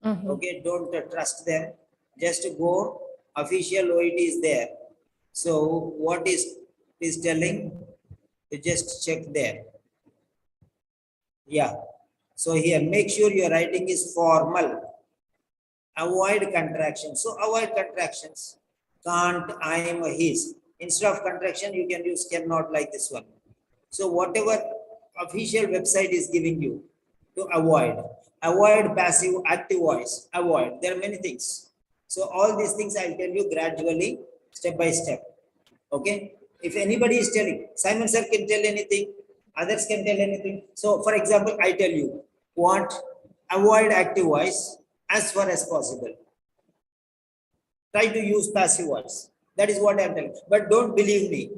Okay, don't trust them. Just go, official OET is there. So what is telling, you just check there. Yeah. So here, make sure your writing is formal. Avoid contractions. So avoid contractions. Can't, I am, his. Instead of contraction, you can use cannot, like this one. So whatever official website is giving you to avoid. Avoid passive, active voice. Avoid. There are many things. So all these things I'll tell you gradually, step by step. Okay. If anybody is telling, Simon sir can tell anything, others can tell anything. So for example, I tell you what, avoid active voice as far as possible. Try to use passive voice. That is what I'm telling. But don't believe me.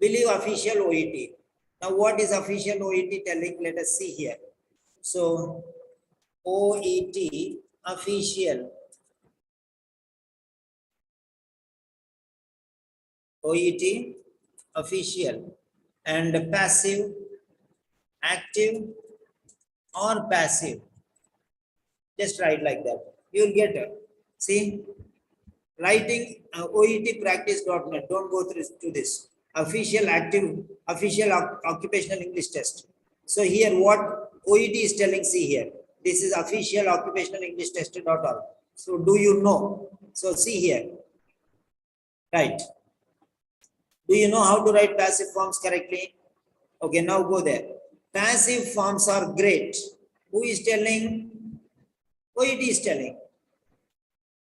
Believe official OET. Now, what is official OET telling? Let us see here. So, OET official. OET official and passive, active or passive. Just write like that. You'll get it. See, writing oetpractice.net. Don't go through to this. Official active, official occupational English test. So here what OET is telling, see here. This is official occupational English test.org. So do you know? So see here. Right. Do you know how to write passive forms correctly? Okay, now go there. Passive forms are great. Who is telling? OET is telling.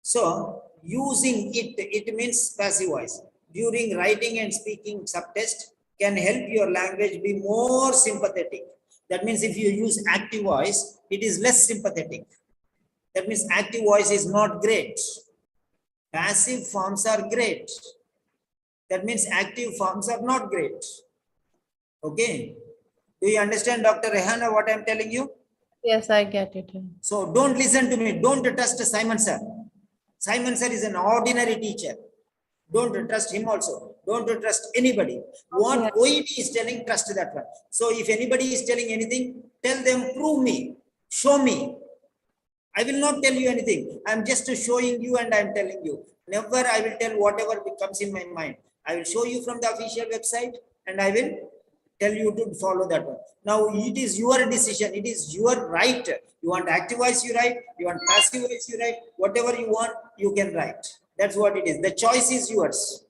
So using it means passive voice. During writing and speaking subtest can help your language be more sympathetic. That means if you use active voice, it is less sympathetic. That means active voice is not great. Passive forms are great. That means active forms are not great. Okay. Do you understand, Dr. Rehana, what I'm telling you? Yes, I get it. So don't listen to me. Don't trust Simon sir. Simon sir is an ordinary teacher. Don't trust him also. Don't trust anybody. What OET is telling, trust that one. So if anybody is telling anything, tell them, prove me, show me. I will not tell you anything. I'm just showing you and I'm telling you. Never I will tell whatever comes in my mind. I will show you from the official website and I will tell you to follow that one. Now it is your decision. It is your right. You want active voice, you write. You want passive voice, you write. Whatever you want, you can write. That's what it is. The choice is yours.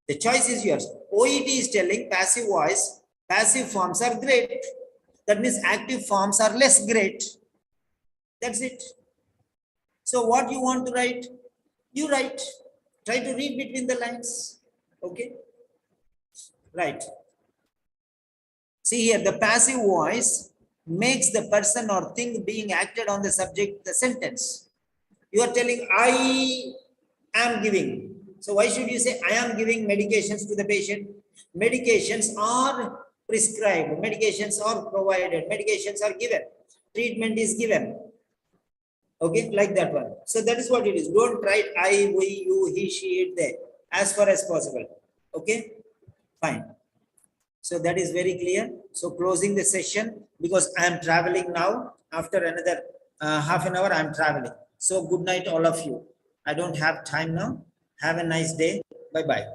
The choice is yours. OET is telling passive voice, passive forms are great. That means active forms are less great. That's it. So what you want to write, you write. Try to read between the lines. Okay. Right. See here, the passive voice makes the person or thing being acted on the subject the sentence. You are telling, I am giving. So why should you say, I am giving medications to the patient? Medications are prescribed, medications are provided, medications are given, treatment is given. Okay, like that one. So that is what it is. Don't write I, we, you, he, she, it there as far as possible. Okay, fine. So that is very clear. So closing the session, because I am traveling now. After another half an hour, I am traveling. So good night, all of you. I don't have time now. Have a nice day. Bye-bye.